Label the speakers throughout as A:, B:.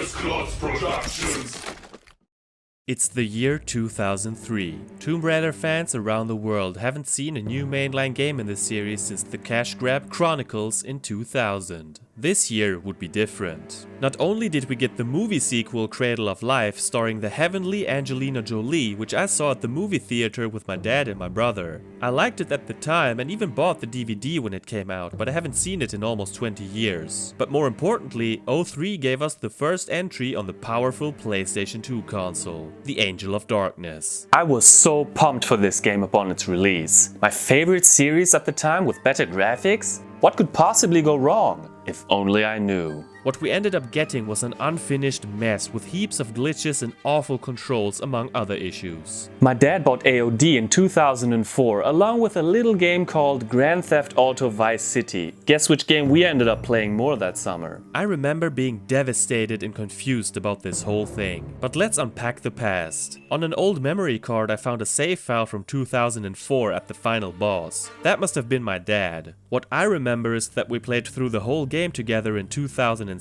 A: First Class Productions.
B: It's the year 2003. Tomb Raider fans around the world haven't seen a new mainline game in the series since the cash grab Chronicles in 2000. This year would be different. Not only did we get the movie sequel Cradle of Life starring the heavenly Angelina Jolie, which I saw at the movie theater with my dad and my brother. I liked it at the time and even bought the DVD when it came out, but I haven't seen it in almost 20 years. But more importantly, 03 gave us the first entry on the powerful PlayStation 2 console, the Angel of Darkness.
C: I was so pumped for this game upon its release. My favorite series at the time with better graphics? What could possibly go wrong? If only I knew.
B: What we ended up getting was an unfinished mess with heaps of glitches and awful controls among other issues.
C: My dad bought AOD in 2004 along with a little game called Grand Theft Auto Vice City. Guess which game we ended up playing more that summer?
B: I remember being devastated and confused about this whole thing. But let's unpack the past. On an old memory card I found a save file from 2004 at the final boss. That must have been my dad. What I remember is that we played through the whole game together in 2007.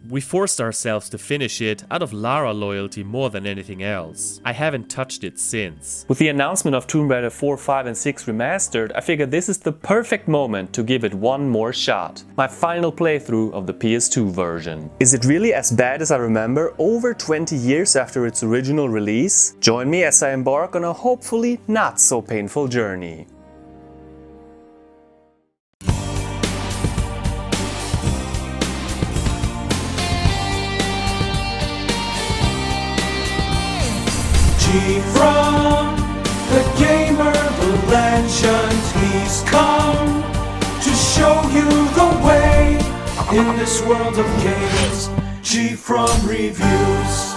B: We forced ourselves to finish it out of Lara loyalty more than anything else. I haven't touched it since.
C: With the announcement of Tomb Raider 4, 5 and 6 remastered, I figured this is the perfect moment to give it one more shot. My final playthrough of the PS2 version. Is it really as bad as I remember over 20 years after its original release? Join me as I embark on a hopefully not so painful journey.
D: GFrom, the gamer, the legend, he's come to show you the way in this world of games. GFrom Reviews.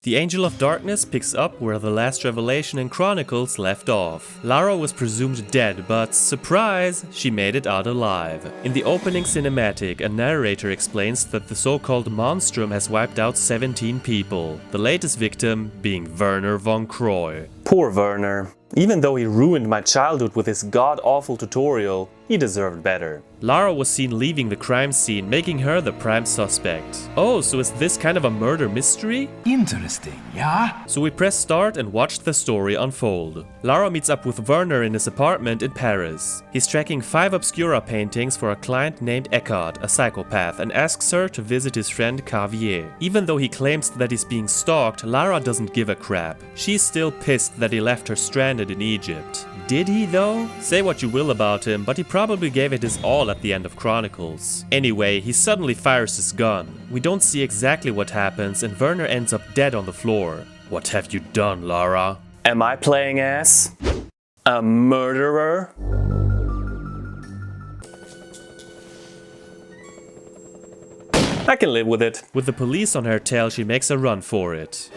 B: The Angel of Darkness picks up where the last revelation in Chronicles left off. Lara was presumed dead, but surprise, she made it out alive. In the opening cinematic, a narrator explains that the so-called Monstrum has wiped out 17 people, the latest victim being Werner von Croy.
C: Poor Werner. Even though he ruined my childhood with his god-awful tutorial, he deserved better.
B: Lara was seen leaving the crime scene, making her the prime suspect. Oh, so is this kind of a murder mystery?
D: Interesting, yeah?
B: So we press start and watch the story unfold. Lara meets up with Werner in his apartment in Paris. He's tracking 5 Obscura paintings for a client named Eckhardt, a psychopath, and asks her to visit his friend Carvier. Even though he claims that he's being stalked, Lara doesn't give a crap. She's still pissed that he left her stranded in Egypt. Did he though? Say what you will about him, but he probably gave it his all at the end of Chronicles. Anyway, he suddenly fires his gun. We don't see exactly what happens and Werner ends up dead on the floor. What have you done, Lara?
C: Am I playing as a murderer? I can live with it.
B: With the police on her tail, she makes a run for it.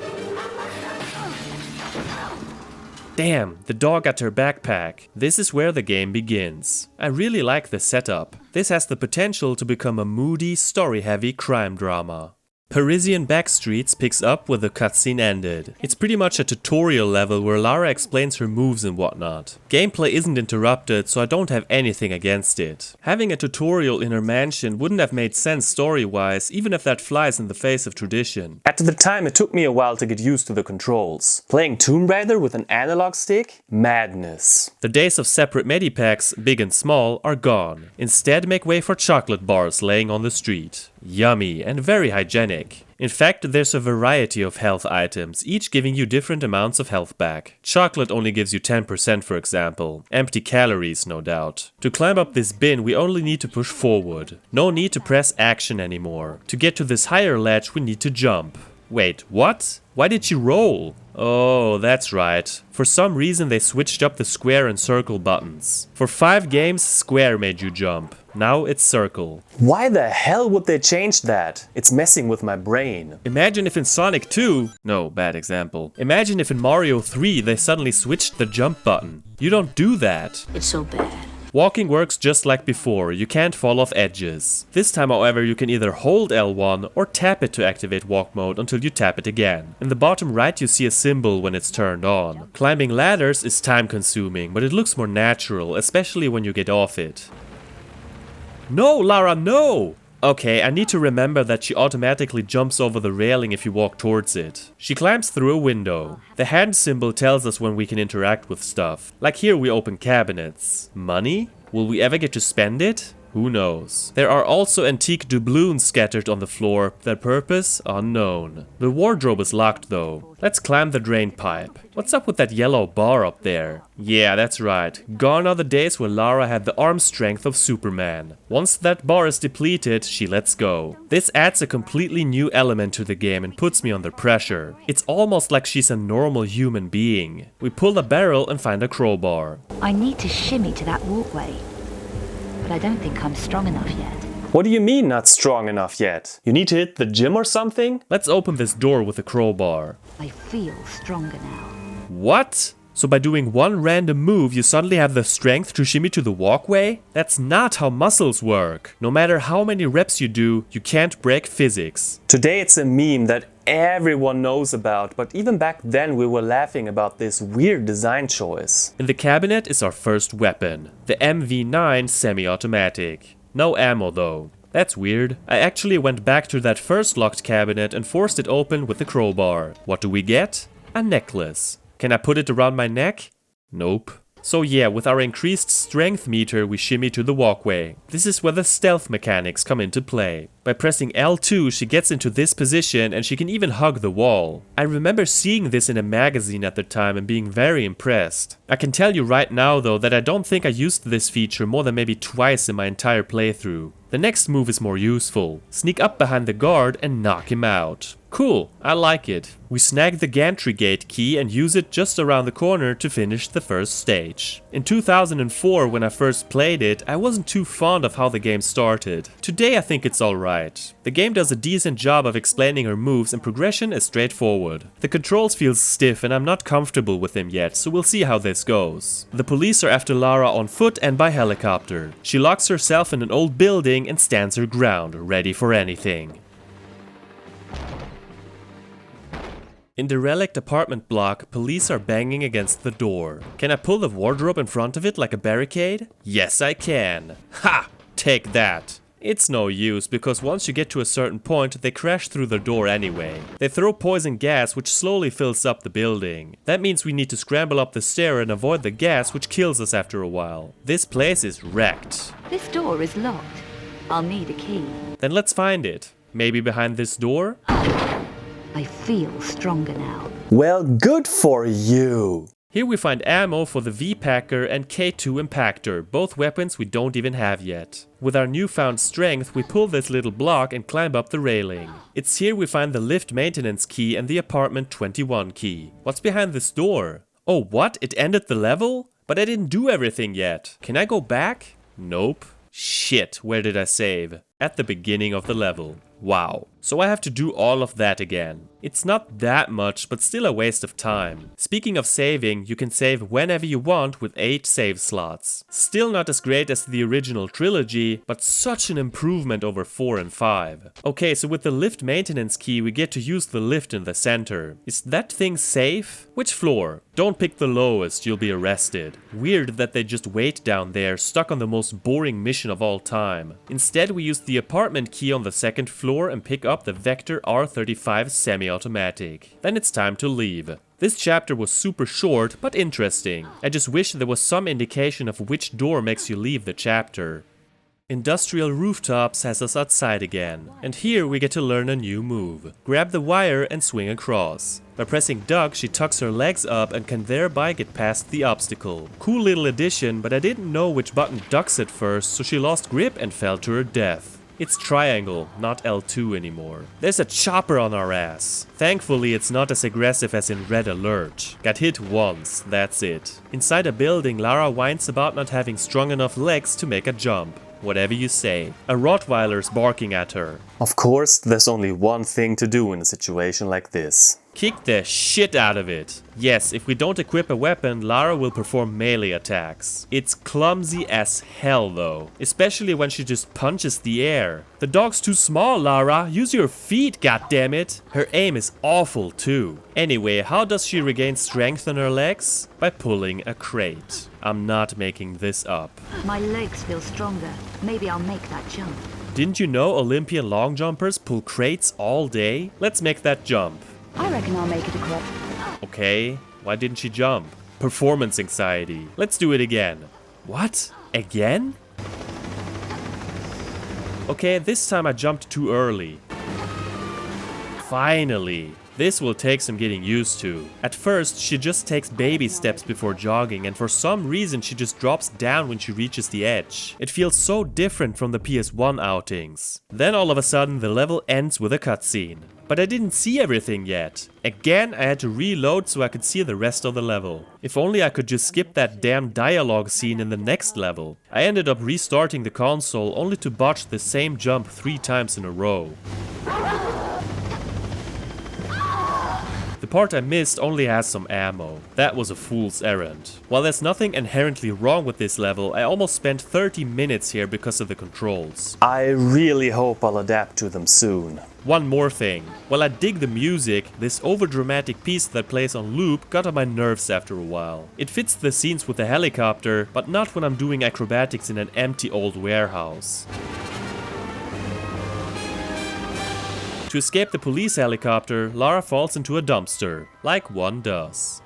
B: Damn, the dog got her backpack. This is where the game begins. I really like the setup. This has the potential to become a moody, story-heavy crime drama. Parisian Backstreets picks up where the cutscene ended. It's pretty much a tutorial level where Lara explains her moves and whatnot. Gameplay isn't interrupted, so I don't have anything against it. Having a tutorial in her mansion wouldn't have made sense story-wise, even if that flies in the face of tradition.
C: At the time it took me a while to get used to the controls. Playing Tomb Raider with an analog stick? Madness.
B: The days of separate medipacks, big and small, are gone. Instead, make way for chocolate bars laying on the street. Yummy and very hygienic. In fact, there's a variety of health items, each giving you different amounts of health back. Chocolate only gives you 10% for example. Empty calories, no doubt. To climb up this bin, we only need to push forward. No need to press action anymore. To get to this higher ledge, we need to jump. Wait, what? Why did she roll? Oh, that's right. For some reason they switched up the square and circle buttons. For 5 games, square made you jump. Now it's circle.
C: Why the hell would they change that? It's messing with my brain.
B: Imagine if in Sonic 2... No, bad example. Imagine if in Mario 3 they suddenly switched the jump button. You don't do that.
E: It's so bad.
B: Walking works just like before, you can't fall off edges. This time however you can either hold L1 or tap it to activate walk mode until you tap it again. In the bottom right you see a symbol when it's turned on. Climbing ladders is time consuming, but it looks more natural, especially when you get off it. No, Lara, no! Okay, I need to remember that she automatically jumps over the railing if you walk towards it. She climbs through a window. The hand symbol tells us when we can interact with stuff. Like here we open cabinets. Money? Will we ever get to spend it? Who knows? There are also antique doubloons scattered on the floor, their purpose unknown. The wardrobe is locked though. Let's climb the drain pipe. What's up with that yellow bar up there? Yeah, that's right. Gone are the days where Lara had the arm strength of Superman. Once that bar is depleted, she lets go. This adds a completely new element to the game and puts me under pressure. It's almost like she's a normal human being. We pull a barrel and find a crowbar.
E: I need to shimmy to that walkway. But I don't think I'm strong enough yet.
C: What do you mean not strong enough yet? You need to hit the gym or something?
B: Let's open this door with a crowbar.
E: I feel stronger now.
B: What? So by doing one random move, you suddenly have the strength to shimmy to the walkway? That's not how muscles work. No matter how many reps you do, you can't break physics.
C: Today it's a meme that everyone knows about, but even back then we were laughing about this weird design choice.
B: In the cabinet is our first weapon, the MV9 semi-automatic. No ammo though. That's weird. I actually went back to that first locked cabinet and forced it open with the crowbar. What do we get? A necklace. Can I put it around my neck? Nope. So yeah, with our increased strength meter we shimmy to the walkway. This is where the stealth mechanics come into play. By pressing L2 she gets into this position and she can even hug the wall. I remember seeing this in a magazine at the time and being very impressed. I can tell you right now though that I don't think I used this feature more than maybe twice in my entire playthrough. The next move is more useful. Sneak up behind the guard and knock him out. Cool, I like it. We snag the gantry gate key and use it just around the corner to finish the first stage. In 2004, when I first played it, I wasn't too fond of how the game started. Today I think it's alright. The game does a decent job of explaining her moves and progression is straightforward. The controls feel stiff and I'm not comfortable with them yet, so we'll see how this goes. The police are after Lara on foot and by helicopter. She locks herself in an old building and stands her ground, ready for anything. In the Derelict apartment block, police are banging against the door. Can I pull the wardrobe in front of it like a barricade? Yes, I can. Ha! Take that. It's no use, because once you get to a certain point, they crash through the door anyway. They throw poison gas, which slowly fills up the building. That means we need to scramble up the stair and avoid the gas, which kills us after a while. This place is wrecked.
E: This door is locked. I'll need a key.
B: Then let's find it. Maybe behind this door?
E: I feel stronger now.
C: Well, good for you!
B: Here we find ammo for the V-Packer and K2 Impactor, both weapons we don't even have yet. With our newfound strength, we pull this little block and climb up the railing. It's here we find the lift maintenance key and the apartment 21 key. What's behind this door? Oh, what? It ended the level? But I didn't do everything yet. Can I go back? Nope. Shit, where did I save? At the beginning of the level. Wow. So I have to do all of that again. It's not that much, but still a waste of time. Speaking of saving, you can save whenever you want with 8 save slots. Still not as great as the original trilogy, but such an improvement over 4 and 5. Okay, so with the lift maintenance key we get to use the lift in the center. Is that thing safe? Which floor? Don't pick the lowest, you'll be arrested. Weird that they just wait down there, stuck on the most boring mission of all time. Instead we use the apartment key on the second floor and pick up the Vector R35 semi-automatic. Then it's time to leave. This chapter was super short, but interesting. I just wish there was some indication of which door makes you leave the chapter. Industrial Rooftops has us outside again, and here we get to learn a new move. Grab the wire and swing across. By pressing duck, she tucks her legs up and can thereby get past the obstacle. Cool little addition, but I didn't know which button ducks at first, so she lost grip and fell to her death. It's triangle, not L2 anymore. There's a chopper on our ass. Thankfully, it's not as aggressive as in Red Alert. Got hit once, that's it. Inside a building, Lara whines about not having strong enough legs to make a jump. Whatever you say. A Rottweiler's barking at her.
C: Of course, there's only one thing to do in a situation like this.
B: Kick the shit out of it. Yes, if we don't equip a weapon, Lara will perform melee attacks. It's clumsy as hell though, especially when she just punches the air. The dog's too small, Lara. Use your feet, goddammit. Her aim is awful too. Anyway, how does she regain strength on her legs? By pulling a crate. I'm not making this up.
E: My legs feel stronger. Maybe I'll make that jump.
B: Didn't you know Olympian long jumpers pull crates all day? Let's make that jump.
E: I reckon I'll make it across.
B: Okay, why didn't she jump? Performance anxiety. Let's do it again. What? Again? Okay, this time I jumped too early. Finally. This will take some getting used to. At first, she just takes baby steps before jogging, and for some reason she just drops down when she reaches the edge. It feels so different from the PS1 outings. Then all of a sudden the level ends with a cutscene. But I didn't see everything yet. Again, I had to reload so I could see the rest of the level. If only I could just skip that damn dialogue scene in the next level. I ended up restarting the console only to botch the same jump 3 times in a row. The part I missed only has some ammo. That was a fool's errand. While there's nothing inherently wrong with this level, I almost spent 30 minutes here because of the controls.
C: I really hope I'll adapt to them soon.
B: One more thing. While I dig the music, this overdramatic piece that plays on loop got on my nerves after a while. It fits the scenes with the helicopter, but not when I'm doing acrobatics in an empty old warehouse. To escape the police helicopter, Lara falls into a dumpster, like one does.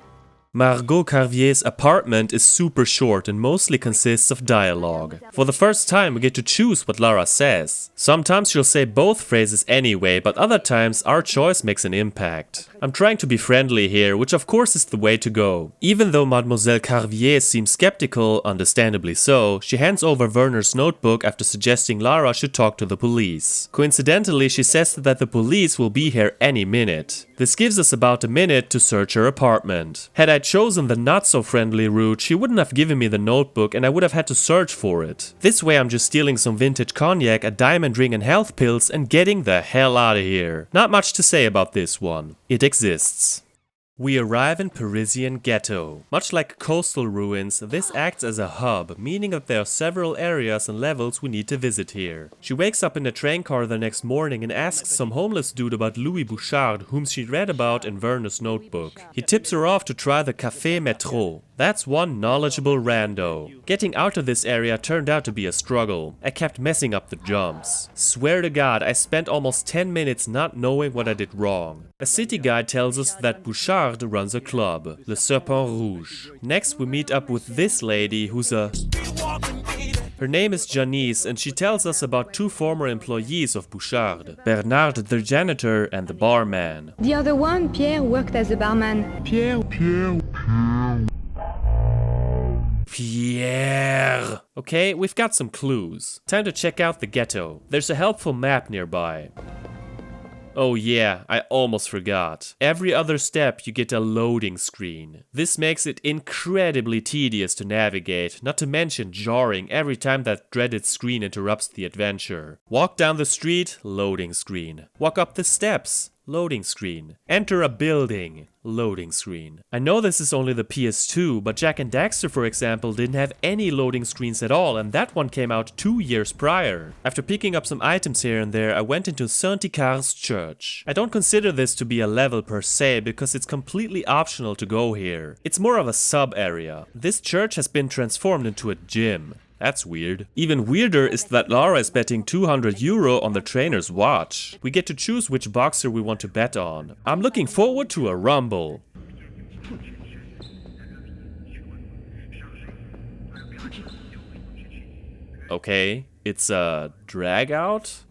B: Margot Carvier's apartment is super short and mostly consists of dialogue. For the first time we get to choose what Lara says. Sometimes she'll say both phrases anyway, but other times our choice makes an impact. I'm trying to be friendly here, which of course is the way to go. Even though Mademoiselle Carvier seems skeptical, understandably so, she hands over Werner's notebook after suggesting Lara should talk to the police. Coincidentally, she says that the police will be here any minute. This gives us about a minute to search her apartment. Had I chosen the not-so-friendly route, she wouldn't have given me the notebook and I would have had to search for it. This way I'm just stealing some vintage cognac, a diamond ring and health pills and getting the hell out of here. Not much to say about this one. It exists. We arrive in Parisian Ghetto. Much like coastal ruins, this acts as a hub, meaning that there are several areas and levels we need to visit here. She wakes up in a train car the next morning and asks some homeless dude about Louis Bouchard, whom she read about in Werner's notebook. He tips her off to try the Café Métro. That's one knowledgeable rando. Getting out of this area turned out to be a struggle. I kept messing up the jumps. Swear to God, I spent almost 10 minutes not knowing what I did wrong. A city guide tells us that Bouchard runs a club, Le Serpent Rouge. Next we meet up with this lady who's a... Her name is Janice and she tells us about 2 former employees of Bouchard, Bernard the janitor and the barman.
F: The other one, Pierre, worked as a barman.
B: Pierre. Okay, we've got some clues. Time to check out the ghetto. There's a helpful map nearby. Oh yeah, I almost forgot. Every other step you get a loading screen. This makes it incredibly tedious to navigate, not to mention jarring every time that dreaded screen interrupts the adventure. Walk down the street, loading screen. Walk up the steps, loading screen. Enter a building, loading screen. I know this is only the PS2, but Jak and Daxter, for example, didn't have any loading screens at all, and that one came out 2 years prior. After picking up some items here and there, I went into Saint-Aicard's church. I don't consider this to be a level per se, because it's completely optional to go here. It's more of a sub-area. This church has been transformed into a gym. That's weird. Even weirder is that Lara is betting €200 on the trainer's watch. We get to choose which boxer we want to bet on. I'm looking forward to a rumble. Okay, it's a drag out?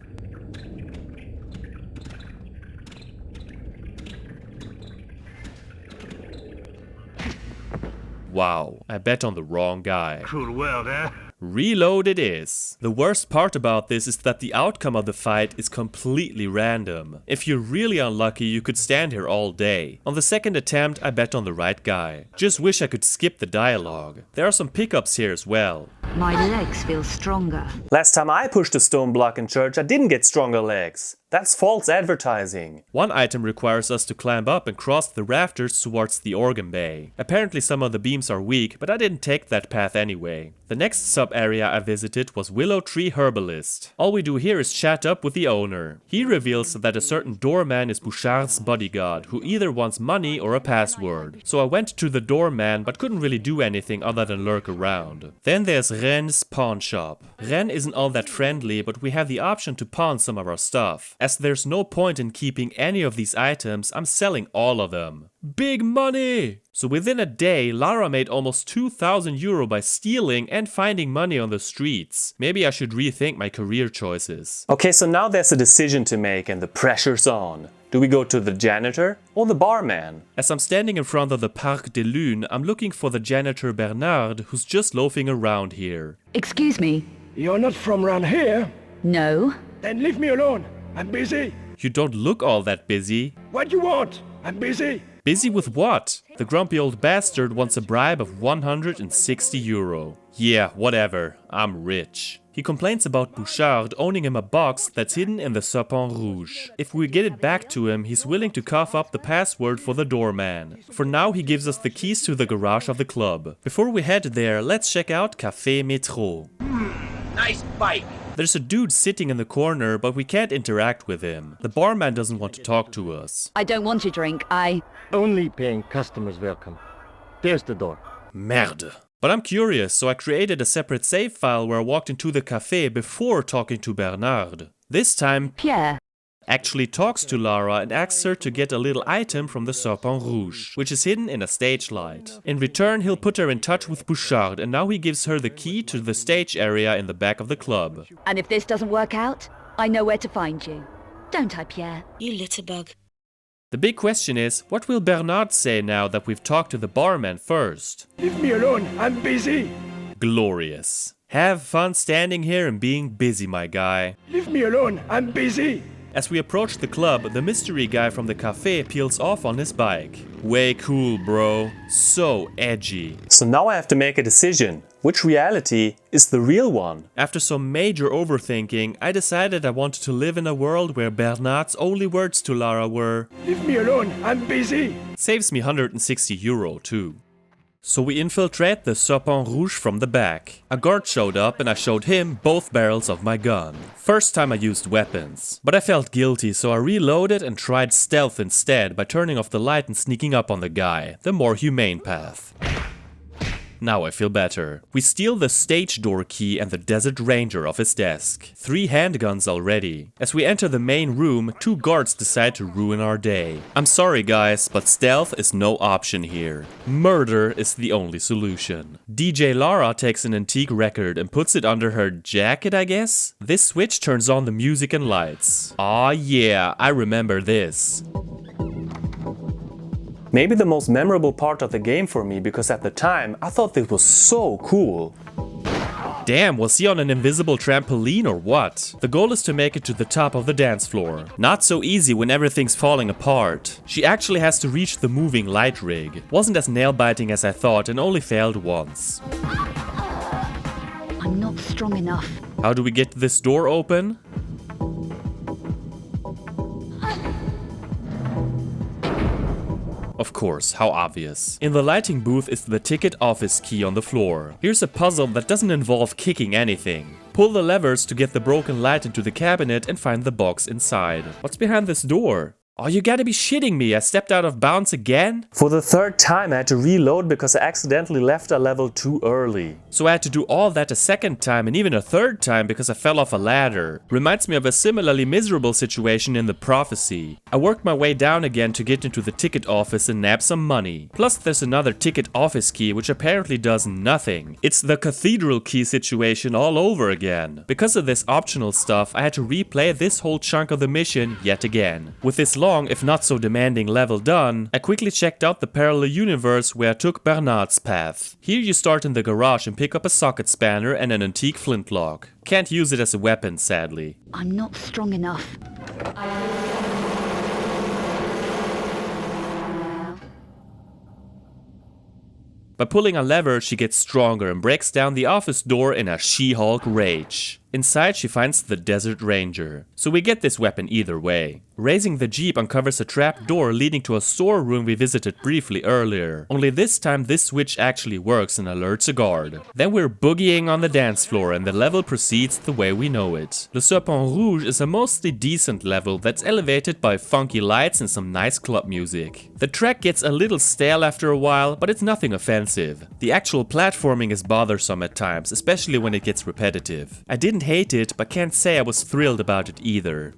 B: Wow, I bet on the wrong guy.
A: Cool world, eh?
B: Reload it is. The worst part about this is that the outcome of the fight is completely random. If you're really unlucky, you could stand here all day. On the second attempt, I bet on the right guy. Just wish I could skip the dialogue. There are some pickups here as well.
E: My legs feel stronger.
C: Last time I pushed a stone block in church, I didn't get stronger legs. That's false advertising.
B: One item requires us to climb up and cross the rafters towards the organ bay. Apparently some of the beams are weak, but I didn't take that path anyway. The next sub-area I visited was Willow Tree Herbalist. All we do here is chat up with the owner. He reveals that a certain doorman is Bouchard's bodyguard, who either wants money or a password. So I went to the doorman, but couldn't really do anything other than lurk around. Then there's Renne's Pawnshop. Renne isn't all that friendly, but we have the option to pawn some of our stuff. As there's no point in keeping any of these items, I'm selling all of them. Big money! So within a day, Lara made almost 2,000 euro by stealing and finding money on the streets. Maybe I should rethink my career choices.
C: Okay, so now there's a decision to make and the pressure's on. Do we go to the janitor or the barman?
B: As I'm standing in front of the Parc des Lunes, I'm looking for the janitor Bernard, who's just loafing around here.
E: Excuse me?
G: You're not from around here?
E: No?
G: Then leave me alone. I'm busy.
B: You don't look all that busy.
G: What do you want? I'm busy.
B: Busy with what? The grumpy old bastard wants a bribe of 160 euro. Yeah, whatever. I'm rich. He complains about Bouchard owning him a box that's hidden in the Serpent Rouge. If we get it back to him, he's willing to cough up the password for the doorman. For now, he gives us the keys to the garage of the club. Before we head there, let's check out Café Métro.
H: Nice bike.
B: There's a dude sitting in the corner, but we can't interact with him. The barman doesn't want to talk to us.
E: I don't want a drink,
I: Only paying customers welcome. There's the door.
B: Merde. But I'm curious, so I created a separate save file where I walked into the cafe before talking to Bernard. This time,
E: Pierre.
B: actually talks to Lara and asks her to get a little item from the Serpent Rouge, which is hidden in a stage light. In return, he'll put her in touch with Bouchard, and now he gives her the key to the stage area in the back of the club.
E: And if this doesn't work out, I know where to find you. Don't I, Pierre?
J: You litterbug.
B: The big question is, what will Bernard say now that we've talked to the barman first?
G: Leave me alone. I'm busy.
B: Glorious. Have fun standing here and being busy, my guy.
G: Leave me alone. I'm busy.
B: As we approach the club, the mystery guy from the cafe peels off on his bike. Way cool, bro. So edgy.
C: So now I have to make a decision. Which reality is the real one?
B: After some major overthinking, I decided I wanted to live in a world where Bernard's only words to Lara were,
G: Leave me alone. I'm busy.
B: saves me 160 euro too. So we infiltrate the Serpent Rouge from the back. A guard showed up and I showed him both barrels of my gun. First time I used weapons. But I felt guilty, so I reloaded and tried stealth instead by turning off the light and sneaking up on the guy, the more humane path. Now I feel better. We steal the stage door key and the Desert Ranger off his desk. 3 handguns already. As we enter the main room, 2 guards decide to ruin our day. I'm sorry guys, but stealth is no option here. Murder is the only solution. DJ Lara takes an antique record and puts it under her jacket, I guess? This switch turns on the music and lights. Aw yeah, I remember this.
C: Maybe the most memorable part of the game for me, because at the time I thought this was so cool.
B: Damn, was he on an invisible trampoline or what? The goal is to make it to the top of the dance floor. Not so easy when everything's falling apart. She actually has to reach the moving light rig. Wasn't as nail-biting as I thought and only failed once.
E: I'm not strong enough.
B: How do we get this door open? Of course, how obvious. In the lighting booth is the ticket office key on the floor. Here's a puzzle that doesn't involve kicking anything. Pull the levers to get the broken light into the cabinet and find the box inside. What's behind this door? Oh, you gotta be shitting me, I stepped out of bounds again?
C: For the 3rd time I had to reload because I accidentally left a level too early.
B: So I had to do all that a 2nd time and even a 3rd time because I fell off a ladder. Reminds me of a similarly miserable situation in The Prophecy. I worked my way down again to get into the ticket office and nab some money. Plus there's another ticket office key which apparently does nothing. It's the cathedral key situation all over again. Because of this optional stuff I had to replay this whole chunk of the mission yet again. With this long, if not so demanding level done, I quickly checked out the parallel universe where I took Bernard's path. Here you start in the garage and pick up a socket spanner and an antique flintlock. Can't use it as a weapon, sadly.
E: I'm not strong enough.
B: By pulling a lever, she gets stronger and breaks down the office door in a She-Hulk rage. Inside she finds the Desert Ranger. So we get this weapon either way. Raising the jeep uncovers a trap door leading to a storeroom we visited briefly earlier. Only this time this switch actually works and alerts a guard. Then we're boogieing on the dance floor and the level proceeds the way we know it. The Serpent Rouge is a mostly decent level that's elevated by funky lights and some nice club music. The track gets a little stale after a while, but it's nothing offensive. The actual platforming is bothersome at times, especially when it gets repetitive. I didn't hate it, but can't say I was thrilled about it either.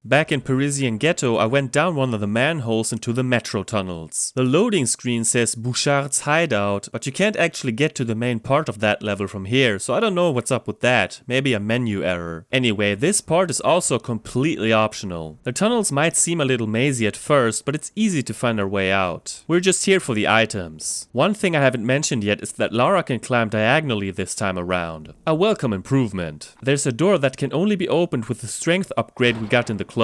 B: Back in Parisian Ghetto, I went down one of the manholes into the metro tunnels. The loading screen says Bouchard's Hideout, but you can't actually get to the main part of that level from here, so I don't know what's up with that. Maybe a menu error. Anyway, this part is also completely optional. The tunnels might seem a little mazy at first, but it's easy to find our way out. We're just here for the items. One thing I haven't mentioned yet is that Lara can climb diagonally this time around. A welcome improvement. There's a door that can only be opened with the strength upgrade we got in the club.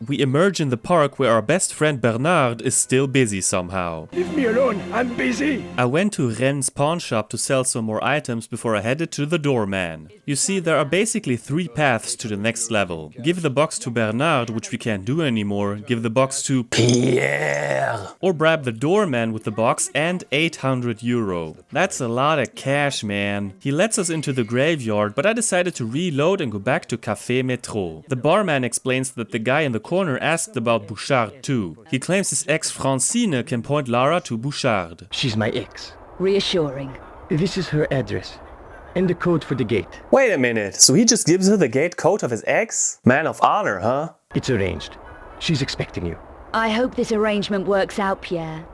B: We emerge in the park where our best friend Bernard is still busy somehow.
G: Leave me alone, I'm busy.
B: I went to Renne's Pawnshop to sell some more items before I headed to the doorman. You see, there are basically 3 paths to the next level. Give the box to Bernard, which we can't do anymore, give the box to Pierre, or bribe the doorman with the box and 800 euro. That's a lot of cash, man. He lets us into the graveyard, but I decided to reload and go back to Café Métro. The barman explains that the guy in the corner asked about Bouchard too. He claims his ex Francine can point Lara to Bouchard.
I: She's my ex.
E: Reassuring.
I: This is her address. And the code for the gate.
C: Wait a minute, so he just gives her the gate code of his ex? Man of honor, huh?
I: It's arranged. She's expecting you.
E: I hope this arrangement works out, Pierre.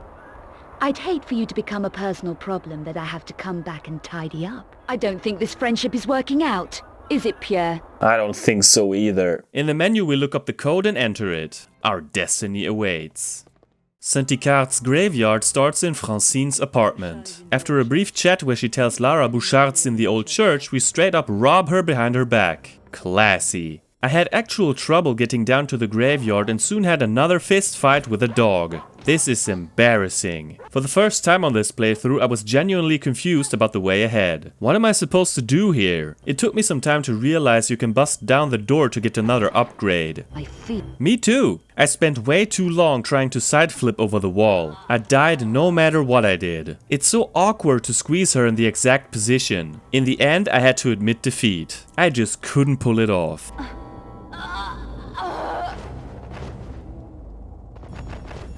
E: I'd hate for you to become a personal problem that I have to come back and tidy up. I don't think this friendship is working out. Is it, Pierre?
C: I don't think so either.
B: In the menu we look up the code and enter it. Our destiny awaits. St. Eckhart's graveyard starts in Francine's apartment. After a brief chat where she tells Lara Bouchard's in the old church, we straight up rob her behind her back. Classy. I had actual trouble getting down to the graveyard and soon had another fist fight with a dog. This is embarrassing. For the first time on this playthrough, I was genuinely confused about the way ahead. What am I supposed to do here? It took me some time to realize you can bust down the door to get another upgrade.
E: I feel.
B: Me too. I spent way too long trying to side flip over the wall. I died no matter what I did. It's so awkward to squeeze her in the exact position. In the end, I had to admit defeat. I just couldn't pull it off.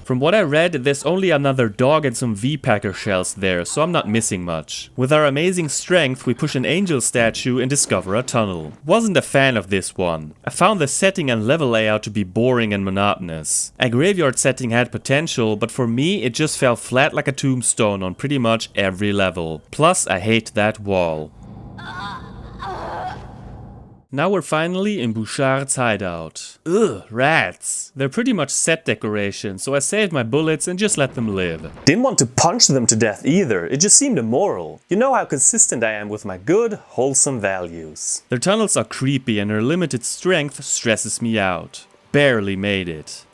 B: From what I read, there's only another dog and some V-Packer shells there, so I'm not missing much. With our amazing strength, we push an angel statue and discover a tunnel. Wasn't a fan of this one. I found the setting and level layout to be boring and monotonous. A graveyard setting had potential, but for me it just fell flat like a tombstone on pretty much every level. Plus, I hate that wall. Now we're finally in Bouchard's hideout. Ugh, rats. They're pretty much set decoration, so I saved my bullets and just let them live.
C: Didn't want to punch them to death either, it just seemed immoral. You know how consistent I am with my good, wholesome values.
B: Their tunnels are creepy and their limited strength stresses me out. Barely made it.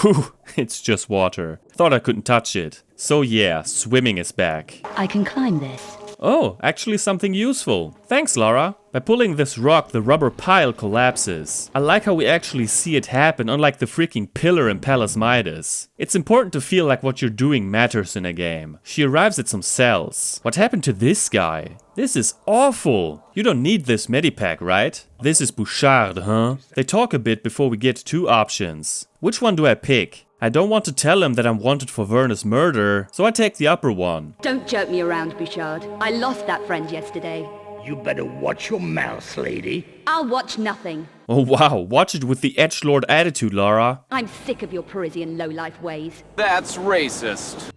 B: Whew, it's just water. Thought I couldn't touch it. So yeah, swimming is back.
E: I can climb this.
B: Oh, actually something useful. Thanks, Lara. By pulling this rock, the rubber pile collapses. I like how we actually see it happen, unlike the freaking pillar in Palace Midas. It's important to feel like what you're doing matters in a game. She arrives at some cells. What happened to this guy? This is awful. You don't need this medipack, right? This is Bouchard, huh? They talk a bit before we get 2 options. Which one do I pick? I don't want to tell him that I'm wanted for Verna's murder, so I take the upper one.
J: Don't joke me around, Bouchard. I lost that friend yesterday.
K: You better watch your mouth, lady.
J: I'll watch nothing.
B: Oh wow, watch it with the edgelord attitude, Lara.
J: I'm sick of your Parisian lowlife ways.
A: That's racist.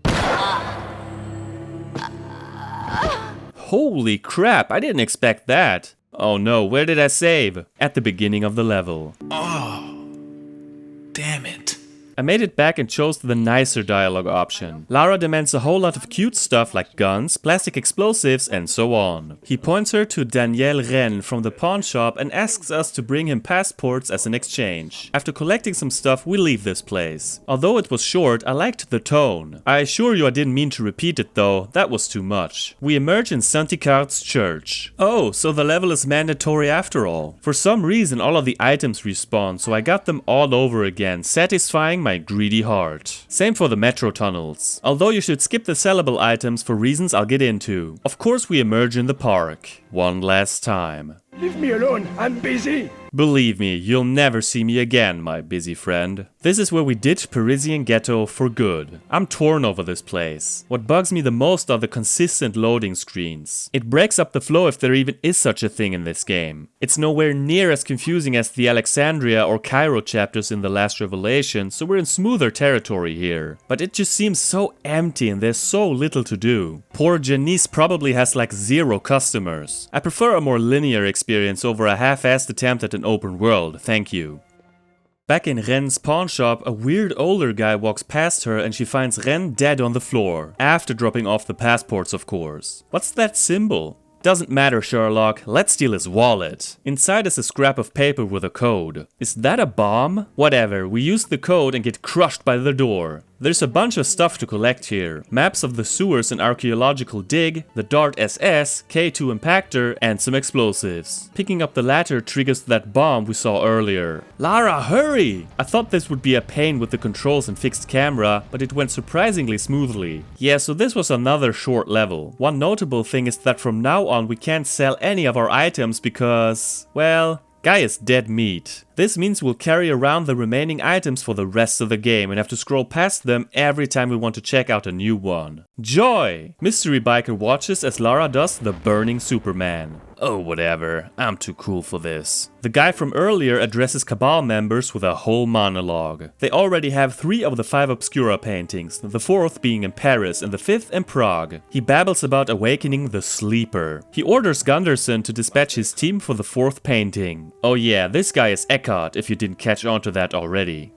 B: Holy crap, I didn't expect that. Oh no, where did I save? At the beginning of the level.
L: Oh, damn it.
B: I made it back and chose the nicer dialogue option. Lara demands a whole lot of cute stuff like guns, plastic explosives, and so on. He points her to Daniel Renne from the Pawnshop and asks us to bring him passports as an exchange. After collecting some stuff, we leave this place. Although it was short, I liked the tone. I assure you I didn't mean to repeat it though, that was too much. We emerge in St. Eckhart's church. Oh, so the level is mandatory after all. For some reason all of the items respawn, so I got them all over again, satisfying my greedy heart. Same for the metro tunnels. Although you should skip the sellable items for reasons I'll get into. Of course we emerge in the park. One last time.
G: Leave me alone, I'm busy.
B: Believe me, you'll never see me again, my busy friend. This is where we ditch Parisian Ghetto for good. I'm torn over this place. What bugs me the most are the consistent loading screens. It breaks up the flow if there even is such a thing in this game. It's nowhere near as confusing as the Alexandria or Cairo chapters in The Last Revelation, so we're in smoother territory here. But it just seems so empty and there's so little to do. Poor Janice probably has like 0 customers. I prefer a more linear experience over a half-assed attempt at an open world, thank you. Back in Renne's pawnshop, a weird older guy walks past her and she finds Renne dead on the floor, after dropping off the passports of course. What's that symbol? Doesn't matter, Sherlock, let's steal his wallet. Inside is a scrap of paper with a code. Is that a bomb? Whatever, we use the code and get crushed by the door. There's a bunch of stuff to collect here. Maps of the sewers in Archaeological Dig, the Dart SS, K2 Impactor, and some explosives. Picking up the latter triggers that bomb we saw earlier. Lara, hurry! I thought this would be a pain with the controls and fixed camera, but it went surprisingly smoothly. Yeah, so this was another short level. One notable thing is that from now on we can't sell any of our items because, well, guy is dead meat. This means we'll carry around the remaining items for the rest of the game and have to scroll past them every time we want to check out a new one. Joy! Mystery Biker watches as Lara does the Burning Superman. Oh, whatever. I'm too cool for this. The guy from earlier addresses Cabal members with a whole monologue. They already have 3 of the 5 Obscura paintings, the 4th being in Paris and the 5th in Prague. He babbles about awakening the Sleeper. He orders Gunderson to dispatch his team for the 4th painting. Oh yeah, this guy is Eckhardt, if you didn't catch on to that already.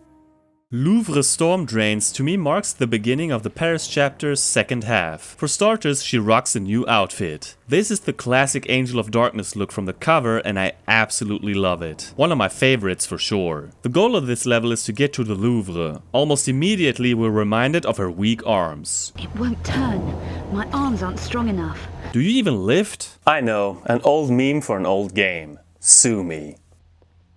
B: Louvre Storm Drains to me marks the beginning of the Paris chapter's second half. For starters, she rocks a new outfit. This is the classic Angel of Darkness look from the cover and I absolutely love it. One of my favorites for sure. The goal of this level is to get to the Louvre. Almost immediately we're reminded of her weak arms.
E: It won't turn. My arms aren't strong enough.
B: Do you even lift?
C: I know, an old meme for an old game. Sue me.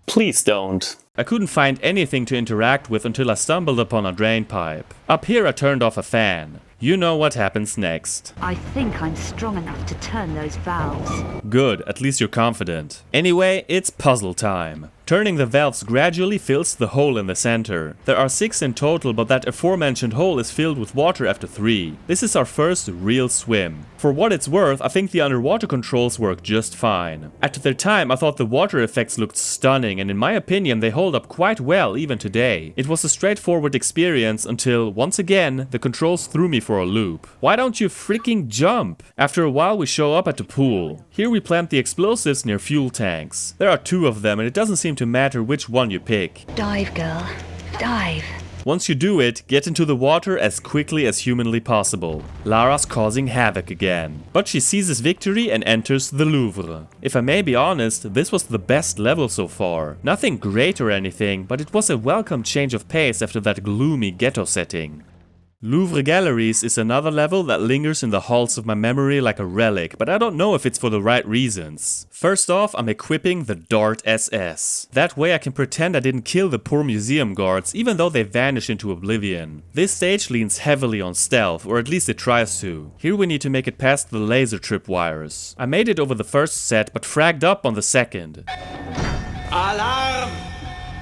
C: Please don't.
B: I couldn't find anything to interact with until I stumbled upon a drain pipe. Up here I turned off a fan. You know what happens next.
E: I think I'm strong enough to turn those valves.
B: Good, at least you're confident. Anyway, it's puzzle time. Turning the valves gradually fills the hole in the center. There are 6 in total, but that aforementioned hole is filled with water after 3. This is our first real swim. For what it's worth, I think the underwater controls work just fine. At the time, I thought the water effects looked stunning, and in my opinion, they hold up quite well even today. It was a straightforward experience until, once again, the controls threw me for a loop. Why don't you freaking jump? After a while, we show up at the pool. Here we plant the explosives near fuel tanks. There are 2 of them, and it doesn't seem to matter which one you pick.
E: Dive, girl. Dive.
B: Once you do it, get into the water as quickly as humanly possible. Lara's causing havoc again. But she seizes victory and enters the Louvre. If I may be honest, this was the best level so far. Nothing great or anything, but it was a welcome change of pace after that gloomy ghetto setting. Louvre Galleries is another level that lingers in the halls of my memory like a relic, but I don't know if it's for the right reasons. First off, I'm equipping the Dart SS. That way I can pretend I didn't kill the poor museum guards, even though they vanish into oblivion. This stage leans heavily on stealth, or at least it tries to. Here we need to make it past the laser tripwires. I made it over the first set, but fragged up on the second.
H: Alarm!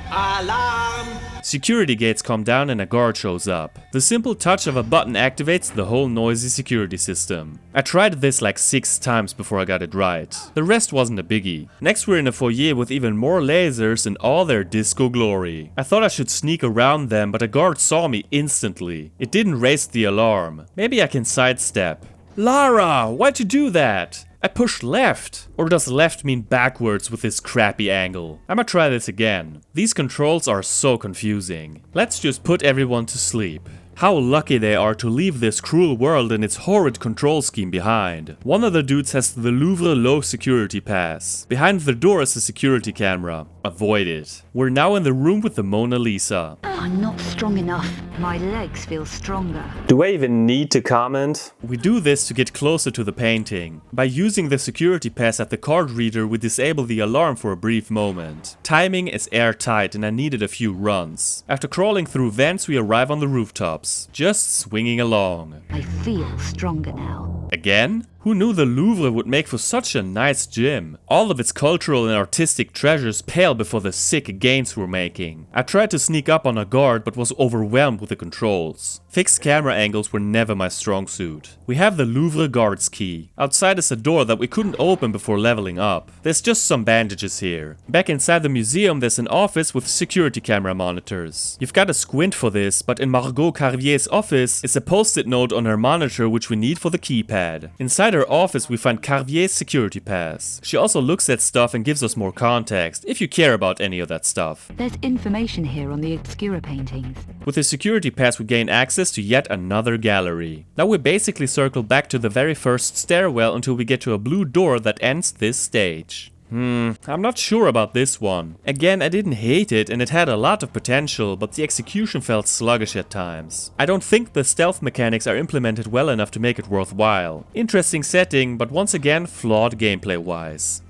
H: Alarm!
B: Security gates come down and a guard shows up. The simple touch of a button activates the whole noisy security system. I tried this like 6 times before I got it right. The rest wasn't a biggie. Next we're in a foyer with even more lasers and all their disco glory. I thought I should sneak around them, but a guard saw me instantly. It didn't raise the alarm. Maybe I can sidestep. Lara, why'd you do that? I pushed left! Or does left mean backwards with this crappy angle? I'ma try this again. These controls are so confusing. Let's just put everyone to sleep. How lucky they are to leave this cruel world and its horrid control scheme behind. One of the dudes has the Louvre low security pass. Behind the door is a security camera. Avoid it. We're now in the room with the Mona Lisa.
E: I'm not strong enough. My legs feel stronger.
C: Do I even need to comment?
B: We do this to get closer to the painting. By using the security pass at the card reader, we disable the alarm for a brief moment. Timing is airtight and I needed a few runs. After crawling through vents, we arrive on the rooftops, just swinging along.
E: I feel stronger now.
B: Again? Who knew the Louvre would make for such a nice gym? All of its cultural and artistic treasures pale before the sick gains we're making. I tried to sneak up on a guard but was overwhelmed with the controls. Fixed camera angles were never my strong suit. We have the Louvre guard's key. Outside is a door that we couldn't open before leveling up. There's just some bandages here. Back inside the museum there's an office with security camera monitors. You've got to squint for this, but in Margot Carvier's office is a post-it note on her monitor which we need for the keypad. Inside her office we find Carvier's security pass. She also looks at stuff and gives us more context, if you care about any of that stuff.
E: There's information here on the obscura paintings.
B: With the security pass we gain access to yet another gallery. Now we basically circle back to the very first stairwell until we get to a blue door that ends this stage. I'm not sure about this one. Again, I didn't hate it and it had a lot of potential, but the execution felt sluggish at times. I don't think the stealth mechanics are implemented well enough to make it worthwhile. Interesting setting, but once again flawed gameplay wise.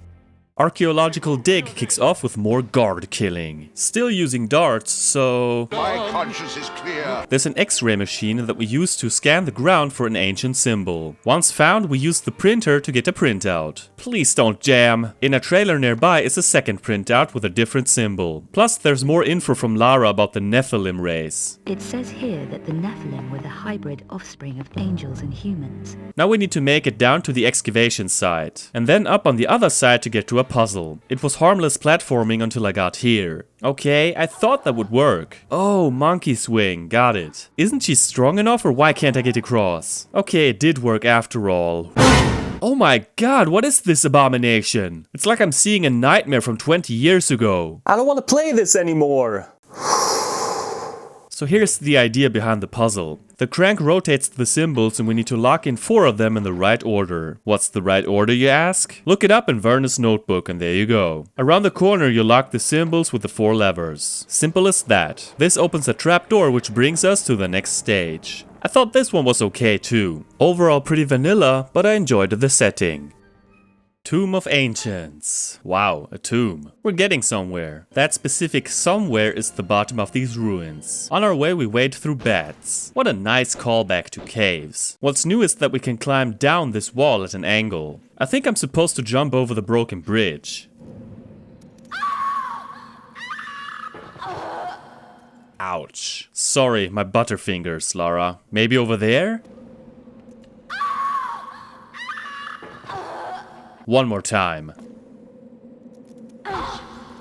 B: Archaeological Dig kicks off with more guard killing. Still using darts, so...
A: My conscience is clear.
B: There's an X-ray machine that we use to scan the ground for an ancient symbol. Once found, we use the printer to get a printout. Please don't jam. In a trailer nearby is a second printout with a different symbol. Plus, there's more info from Lara about the Nephilim race.
E: It says here that the Nephilim were the hybrid offspring of angels and humans.
B: Now we need to make it down to the excavation site. And then up on the other side to get to a puzzle. It was harmless platforming until I got here. Okay, I thought that would work. Oh, monkey swing, got it. Isn't she strong enough or why can't I get across? Okay, it did work after all. Oh my god, what is this abomination? It's like I'm seeing a nightmare from 20 years ago.
C: I don't want to play this anymore.
B: So here's the idea behind the puzzle. The crank rotates the symbols and we need to lock in 4 of them in the right order. What's the right order, you ask? Look it up in Verne's notebook and there you go. Around the corner you lock the symbols with the 4 levers. Simple as that. This opens a trapdoor which brings us to the next stage. I thought this one was okay too. Overall pretty vanilla, but I enjoyed the setting. Tomb of Ancients. Wow, a tomb. We're getting somewhere. That specific somewhere is the bottom of these ruins. On our way we wade through beds. What a nice callback to caves. What's new is that we can climb down this wall at an angle. I think I'm supposed to jump over the broken bridge. Ouch. Sorry, my butterfingers, Lara. Maybe over there? One more time.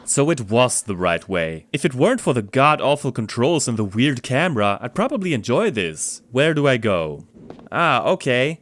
B: So it was the right way. If it weren't for the god-awful controls and the weird camera, I'd probably enjoy this. Where do I go? Ah, okay.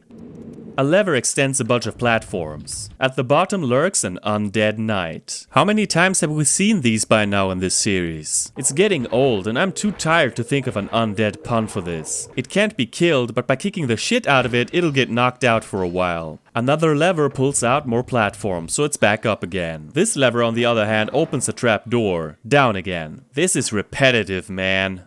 B: A lever extends a bunch of platforms. At the bottom lurks an undead knight. How many times have we seen these by now in this series? It's getting old and I'm too tired to think of an undead pun for this. It can't be killed, but by kicking the shit out of it, it'll get knocked out for a while. Another lever pulls out more platforms, so it's back up again. This lever on the other hand opens a trap door. Down again. This is repetitive, man.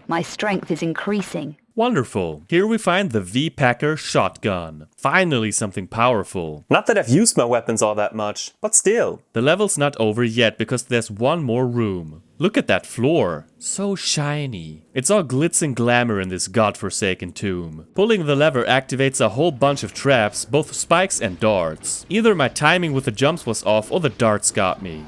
E: My strength is increasing.
B: Wonderful. Here we find the V-Packer shotgun. Finally something powerful.
C: Not that I've used my weapons all that much, but still.
B: The level's not over yet because there's one more room. Look at that floor. So shiny. It's all glitz and glamour in this godforsaken tomb. Pulling the lever activates a whole bunch of traps, both spikes and darts. Either my timing with the jumps was off or the darts got me.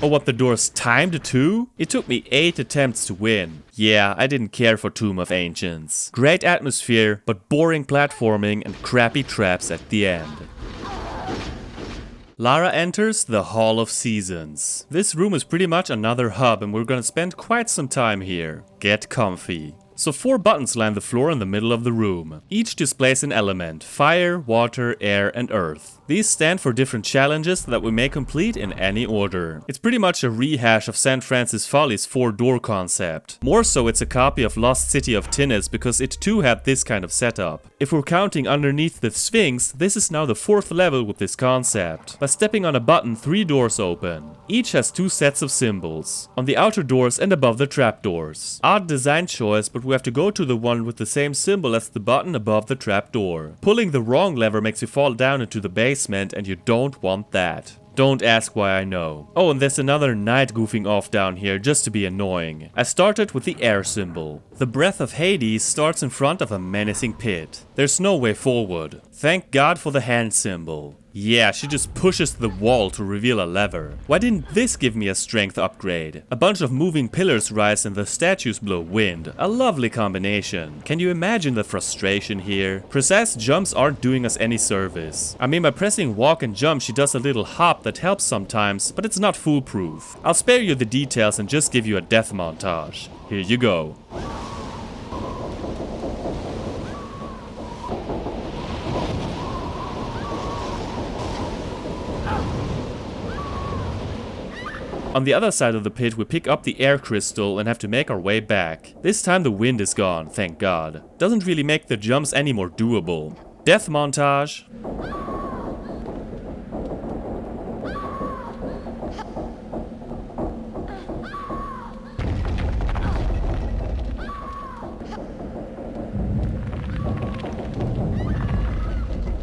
B: Oh, what, the door's timed too? It took me 8 attempts to win. Yeah, I didn't care for Tomb of Ancients. Great atmosphere, but boring platforming and crappy traps at the end. Lara enters the Hall of Seasons. This room is pretty much another hub and we're gonna spend quite some time here. Get comfy. So 4 buttons line the floor in the middle of the room. Each displays an element: fire, water, air, and earth. These stand for different challenges that we may complete in any order. It's pretty much a rehash of St. Francis Folly's 4-door concept. More so, it's a copy of Lost City of Tinnis because it too had this kind of setup. If we're counting underneath the Sphinx, this is now the 4th level with this concept. By stepping on a button, 3 doors open. Each has 2 sets of symbols, on the outer doors and above the trapdoors. Odd design choice, but we have to go to the one with the same symbol as the button above the trapdoor. Pulling the wrong lever makes you fall down into the basement, and you don't want that. Don't ask why I know. Oh, and there's another knight goofing off down here just to be annoying. I started with the air symbol. The breath of Hades starts in front of a menacing pit. There's no way forward. Thank God for the hand symbol. Yeah, she just pushes the wall to reveal a lever. Why didn't this give me a strength upgrade? A bunch of moving pillars rise and the statues blow wind. A lovely combination. Can you imagine the frustration here? Precise jumps aren't doing us any service. I mean, by pressing walk and jump, she does a little hop that helps sometimes, but it's not foolproof. I'll spare you the details and just give you a death montage. Here you go. On the other side of the pit, we pick up the air crystal and have to make our way back. This time the wind is gone, thank God. Doesn't really make the jumps any more doable. Death montage.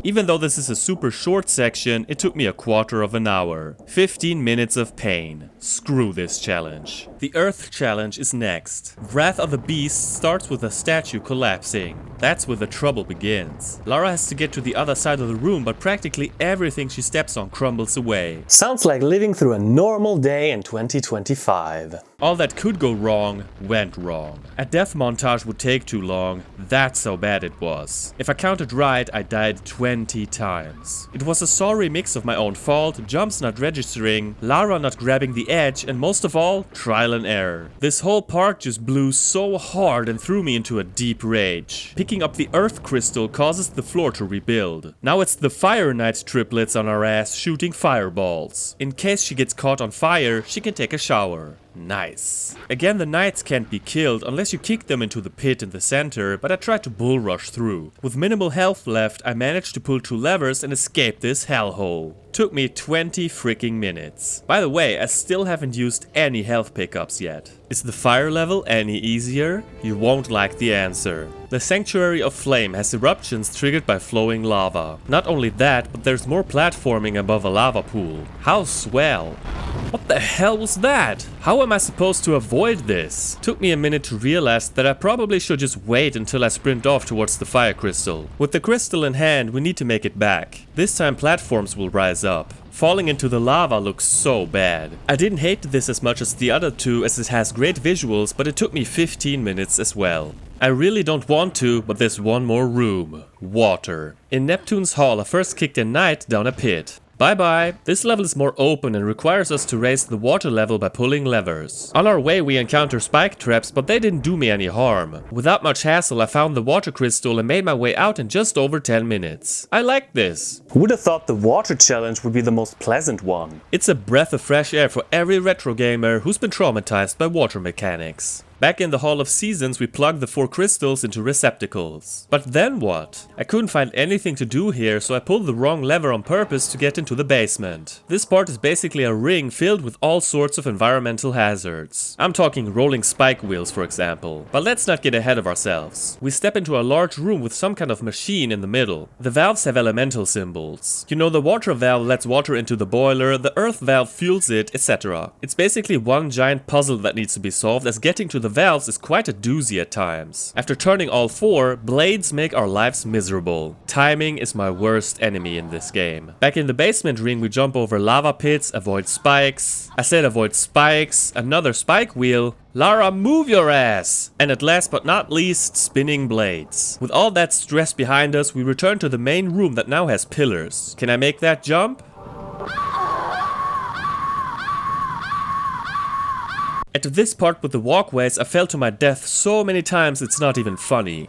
B: Even though this is a super short section, it took me a quarter of an hour. 15 minutes of pain. Screw this challenge. The Earth challenge is next. Wrath of the Beast starts with a statue collapsing. That's where the trouble begins. Lara has to get to the other side of the room, but practically everything she steps on crumbles away.
C: Sounds like living through a normal day in 2025.
B: All that could go wrong, went wrong. A death montage would take too long. That's how bad it was. If I counted right, I died 20 times. It was a sorry mix of my own fault, jumps not registering, Lara not grabbing the edge, and most of all, trial and error. This whole part just blew so hard and threw me into a deep rage. Picking up the Earth Crystal causes the floor to rebuild. Now it's the Fire Knight triplets on our ass shooting fireballs. In case she gets caught on fire, she can take a shower. Nice. Again, the knights can't be killed unless you kick them into the pit in the center, but I tried to bull rush through. With minimal health left, I managed to pull 2 levers and escape this hellhole. Took me 20 freaking minutes. By the way, I still haven't used any health pickups yet. Is the fire level any easier? You won't like the answer. The Sanctuary of Flame has eruptions triggered by flowing lava. Not only that, but there's more platforming above a lava pool. How swell! What the hell was that? How am I supposed to avoid this? Took me a minute to realize that I probably should just wait until I sprint off towards the fire crystal. With the crystal in hand, we need to make it back. This time platforms will rise up. Falling into the lava looks so bad. I didn't hate this as much as the other two as it has great visuals, but it took me 15 minutes as well. I really don't want to, but there's one more room. Water. In Neptune's hall, I first kicked a knight down a pit. Bye bye. This level is more open and requires us to raise the water level by pulling levers. On our way we encounter spike traps, but they didn't do me any harm. Without much hassle I found the water crystal and made my way out in just over 10 minutes. I like this.
C: Who would have thought the water challenge would be the most pleasant one?
B: It's a breath of fresh air for every retro gamer who's been traumatized by water mechanics. Back in the Hall of Seasons, we plugged the 4 crystals into receptacles. But then what? I couldn't find anything to do here, so I pulled the wrong lever on purpose to get into the basement. This part is basically a ring filled with all sorts of environmental hazards. I'm talking rolling spike wheels, for example. But let's not get ahead of ourselves. We step into a large room with some kind of machine in the middle. The valves have elemental symbols. You know, the water valve lets water into the boiler, the earth valve fuels it, etc. It's basically one giant puzzle that needs to be solved, as getting to the valves is quite a doozy at times. After turning all 4, blades make our lives miserable. Timing is my worst enemy in this game. Back in the basement ring we jump over lava pits, avoid spikes. I said avoid spikes, another spike wheel. Lara, move your ass! And at last but not least, spinning blades. With all that stress behind us, we return to the main room that now has pillars. Can I make that jump? At this part with the walkways, I fell to my death so many times it's not even funny.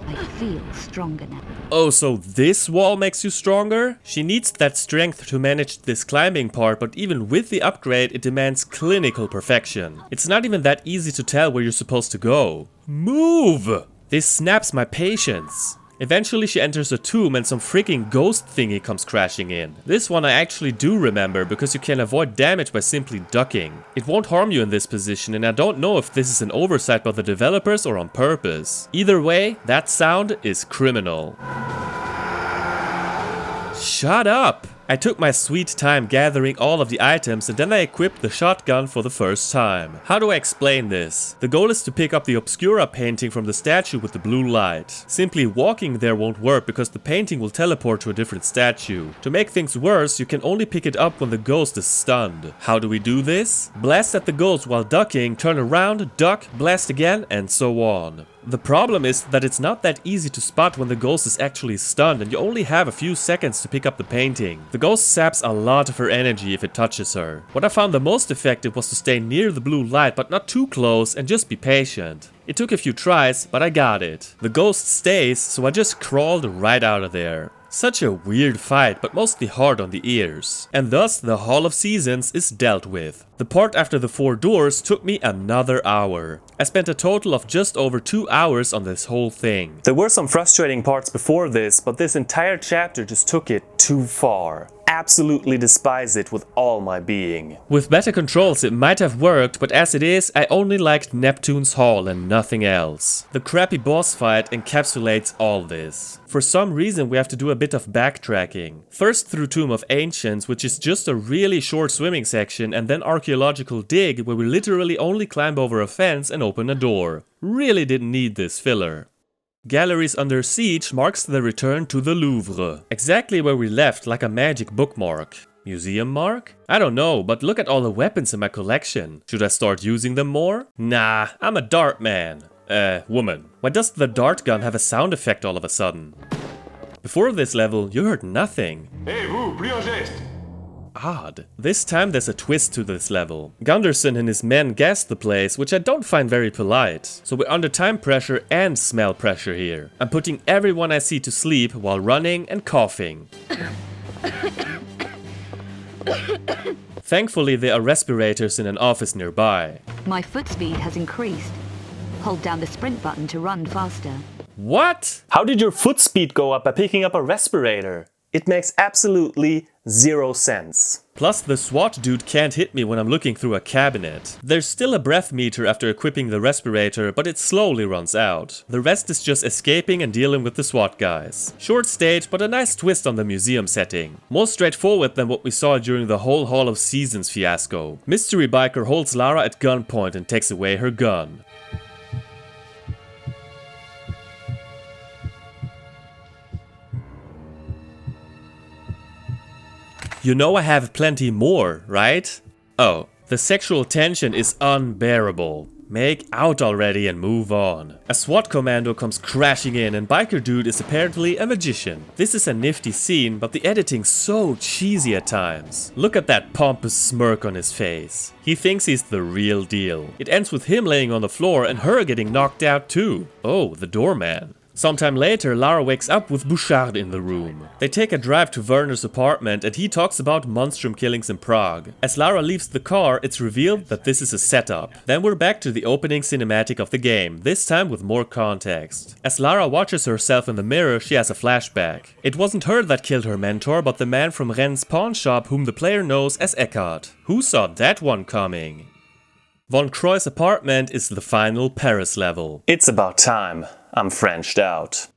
E: I feel stronger now.
B: Oh, so this wall makes you stronger? She needs that strength to manage this climbing part, but even with the upgrade, it demands clinical perfection. It's not even that easy to tell where you're supposed to go. Move! This snaps my patience. Eventually she enters a tomb and some freaking ghost thingy comes crashing in. This one I actually do remember because you can avoid damage by simply ducking. It won't harm you in this position, and I don't know if this is an oversight by the developers or on purpose. Either way, that sound is criminal. Shut up! I took my sweet time gathering all of the items and then I equipped the shotgun for the first time. How do I explain this? The goal is to pick up the Obscura painting from the statue with the blue light. Simply walking there won't work because the painting will teleport to a different statue. To make things worse, you can only pick it up when the ghost is stunned. How do we do this? Blast at the ghost while ducking, turn around, duck, blast again, and so on. The problem is that it's not that easy to spot when the ghost is actually stunned and you only have a few seconds to pick up the painting. The ghost saps a lot of her energy if it touches her. What I found the most effective was to stay near the blue light but not too close and just be patient. It took a few tries, but I got it. The ghost stays, so I just crawled right out of there. Such a weird fight, but mostly hard on the ears. And thus the Hall of Seasons is dealt with. The part after the 4 doors took me another hour. I spent a total of just over 2 hours on this whole thing.
C: There were some frustrating parts before this, but this entire chapter just took it too far. Absolutely despise it with all my being.
B: With better controls it might have worked, but as it is, I only liked Neptune's Hall and nothing else. The crappy boss fight encapsulates all this. For some reason we have to do a bit of backtracking. First through Tomb of Ancients, which is just a really short swimming section, and then Archaeological Dig, where we literally only climb over a fence and open a door. Really didn't need this filler. Galleries Under Siege marks the return to the Louvre. Exactly where we left, like a magic bookmark. Museum mark? I don't know, but look at all the weapons in my collection. Should I start using them more? Nah, I'm a dart man. Woman. Why does the dart gun have a sound effect all of a sudden? Before this level, you heard nothing.
H: Hey, vous, plus en geste!
B: Odd. This time there's a twist to this level. Gunderson and his men gassed the place, which I don't find very polite. So we're under time pressure and smell pressure here. I'm putting everyone I see to sleep while running and coughing. Thankfully there are respirators in an office nearby.
E: My foot speed has increased. Hold down the sprint button to run faster.
B: What?
C: How did your foot speed go up by picking up a respirator? It makes absolutely 0 sense.
B: Plus the SWAT dude can't hit me when I'm looking through a cabinet. There's still a breath meter after equipping the respirator, but it slowly runs out. The rest is just escaping and dealing with the SWAT guys. Short stage, but a nice twist on the museum setting. More straightforward than what we saw during the whole Hall of Seasons fiasco. Mystery Biker holds Lara at gunpoint and takes away her gun. You know I have plenty more, right? Oh, the sexual tension is unbearable. Make out already and move on. A SWAT commando comes crashing in and Biker Dude is apparently a magician. This is a nifty scene, but the editing's so cheesy at times. Look at that pompous smirk on his face. He thinks he's the real deal. It ends with him laying on the floor and her getting knocked out too. Oh, the doorman. Sometime later, Lara wakes up with Bouchard in the room. They take a drive to Werner's apartment and he talks about Monstrum killings in Prague. As Lara leaves the car, it's revealed that this is a setup. Then we're back to the opening cinematic of the game, this time with more context. As Lara watches herself in the mirror, she has a flashback. It wasn't her that killed her mentor, but the man from Renne's Pawnshop whom the player knows as Eckhardt. Who saw that one coming? Von Croy's apartment is the final Paris level.
C: It's about time. I'm Frenched out.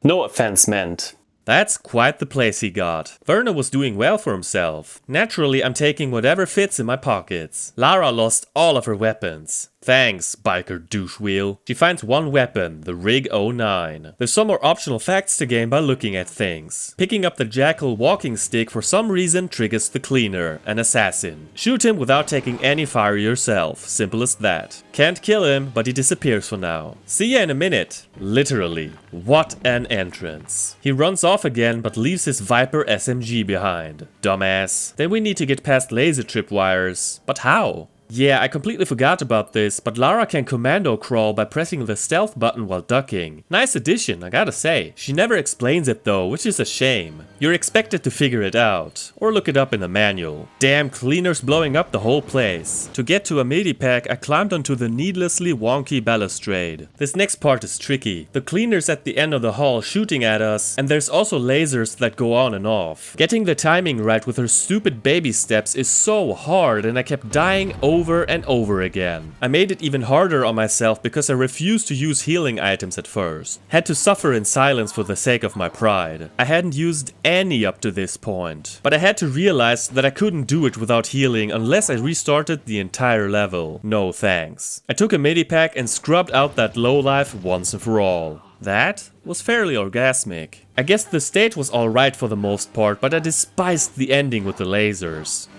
C: No offense meant.
B: That's quite the place he got. Werner was doing well for himself. Naturally, I'm taking whatever fits in my pockets. Lara lost all of her weapons. Thanks, biker douche wheel. She finds one weapon, the Rig 09. There's some more optional facts to gain by looking at things. Picking up the Jackal walking stick for some reason triggers the Cleaner, an assassin. Shoot him without taking any fire yourself, simple as that. Can't kill him, but he disappears for now. See ya in a minute. Literally. What an entrance. He runs off again but leaves his Viper SMG behind. Dumbass. Then we need to get past laser tripwires. But how? Yeah, I completely forgot about this, but Lara can commando crawl by pressing the stealth button while ducking. Nice addition, I gotta say. She never explains it though, which is a shame. You're expected to figure it out, or look it up in the manual. Damn, Cleaner's blowing up the whole place. To get to a medipack, I climbed onto the needlessly wonky balustrade. This next part is tricky. The Cleaner's at the end of the hall shooting at us, and there's also lasers that go on and off. Getting the timing right with her stupid baby steps is so hard, and I kept dying over and over again. I made it even harder on myself because I refused to use healing items at first. Had to suffer in silence for the sake of my pride. I hadn't used any up to this point. But I had to realize that I couldn't do it without healing unless I restarted the entire level. No thanks. I took a medipack and scrubbed out that lowlife once and for all. That was fairly orgasmic. I guess the stage was alright for the most part, but I despised the ending with the lasers.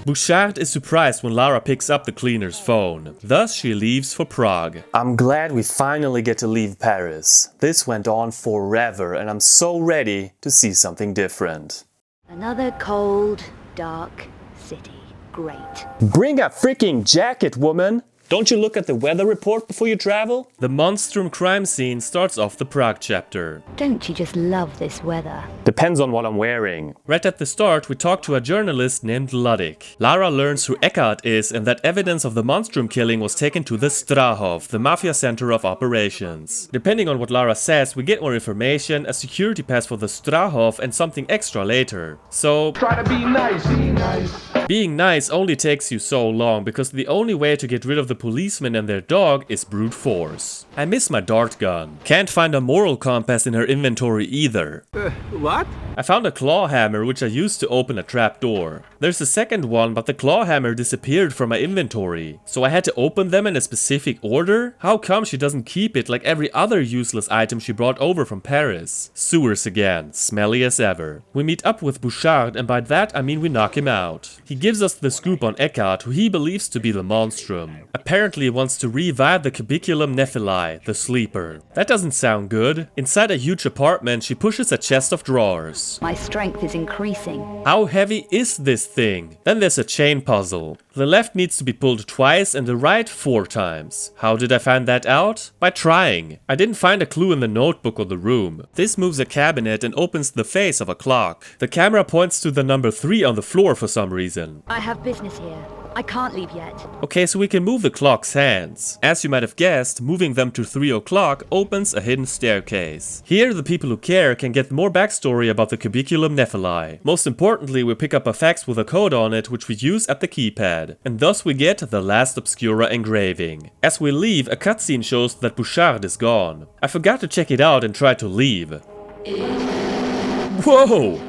B: Bouchard is surprised when Lara picks up the Cleaner's phone. Thus, she leaves for Prague.
C: I'm glad we finally get to leave Paris. This went on forever and I'm so ready to see something different.
E: Another cold, dark city. Great.
C: Bring a freaking jacket, woman! Don't you look at the weather report before you travel?
B: The Monstrum crime scene starts off the Prague chapter.
E: Don't you just love this weather?
C: Depends on what I'm wearing.
B: Right at the start, we talk to a journalist named Ludwig. Lara learns who Eckhardt is and that evidence of the Monstrum killing was taken to the Strahov, the mafia center of operations. Depending on what Lara says, we get more information, a security pass for the Strahov and something extra later. So,
G: Try to be nice,
B: Being nice only takes you so long because the only way to get rid of the policemen and their dog is brute force. I miss my dart gun. Can't find a moral compass in her inventory either.
G: What?
B: I found a claw hammer which I used to open a trapdoor. There's a second one, but the claw hammer disappeared from my inventory. So I had to open them in a specific order? How come she doesn't keep it like every other useless item she brought over from Paris? Sewers again, smelly as ever. We meet up with Bouchard, and by that I mean we knock him out. He gives us the scoop on Eckhardt, who he believes to be the Monstrum. Apparently he wants to revive the Cubiculum Nephilae, the sleeper. That doesn't sound good. Inside a huge apartment, she pushes a chest of drawers.
E: My strength is increasing.
B: How heavy is this thing? Then there's a chain puzzle. The left needs to be pulled twice and the right 4 times. How did I find that out? By trying. I didn't find a clue in the notebook or the room. This moves a cabinet and opens the face of a clock. The camera points to the number 3 on the floor for some reason.
E: I have business here. I can't leave yet.
B: Okay, so we can move the clock's hands. As you might have guessed, moving them to 3 o'clock opens a hidden staircase. Here, the people who care can get more backstory about the Cubiculum Nephilae. Most importantly, we pick up a fax with a code on it, which we use at the keypad. And thus we get the last Obscura engraving. As we leave, a cutscene shows that Bouchard is gone. I forgot to check it out and tried to leave. Whoa!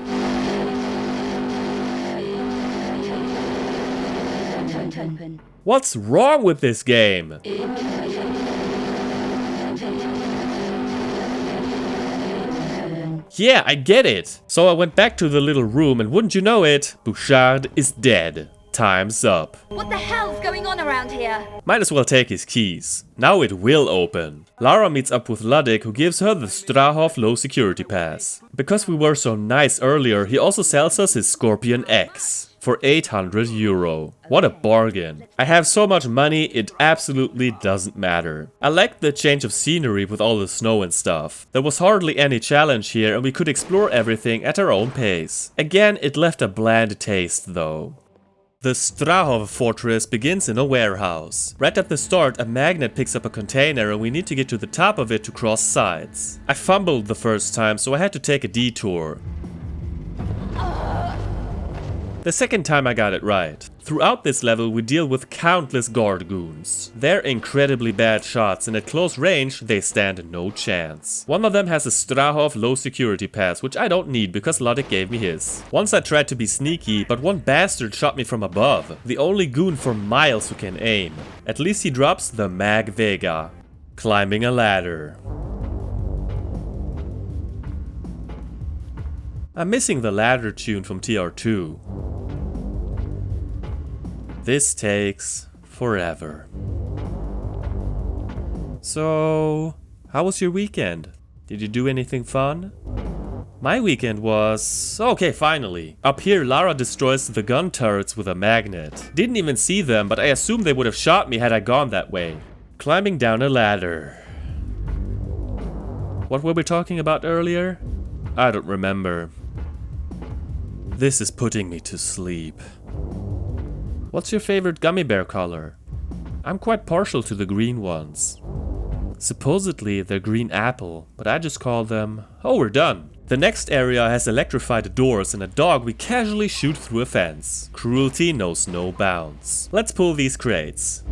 B: What's wrong with this game? Yeah, I get it. So I went back to the little room and wouldn't you know it, Bouchard is dead. Time's up.
J: What the hell's going on around here?
B: Might as well take his keys. Now it will open. Lara meets up with Ludwig, who gives her the Strahov low security pass. Because we were so nice earlier, he also sells us his Scorpion X. For €800. What a bargain. I have so much money, it absolutely doesn't matter. I liked the change of scenery with all the snow and stuff. There was hardly any challenge here and we could explore everything at our own pace. Again, it left a bland taste though. The Strahov Fortress begins in a warehouse. Right at the start, a magnet picks up a container and we need to get to the top of it to cross sides. I fumbled the first time, so I had to take a detour. The second time I got it right. Throughout this level we deal with countless guard goons. They're incredibly bad shots and at close range they stand no chance. One of them has a Strahov low security pass, which I don't need because Logic gave me his. Once I tried to be sneaky, but one bastard shot me from above. The only goon for miles who can aim. At least he drops the Mag Vega. Climbing a ladder. I'm missing the ladder tune from TR2. This takes forever. So, how was your weekend? Did you do anything fun? My weekend was... okay, finally. Up here, Lara destroys the gun turrets with a magnet. Didn't even see them, but I assumed they would have shot me had I gone that way. Climbing down a ladder. What were we talking about earlier? I don't remember. This is putting me to sleep. What's your favorite gummy bear color? I'm quite partial to the green ones. Supposedly they're green apple, but I just call them... oh, we're done. The next area has electrified doors and a dog we casually shoot through a fence. Cruelty knows no bounds. Let's pull these crates.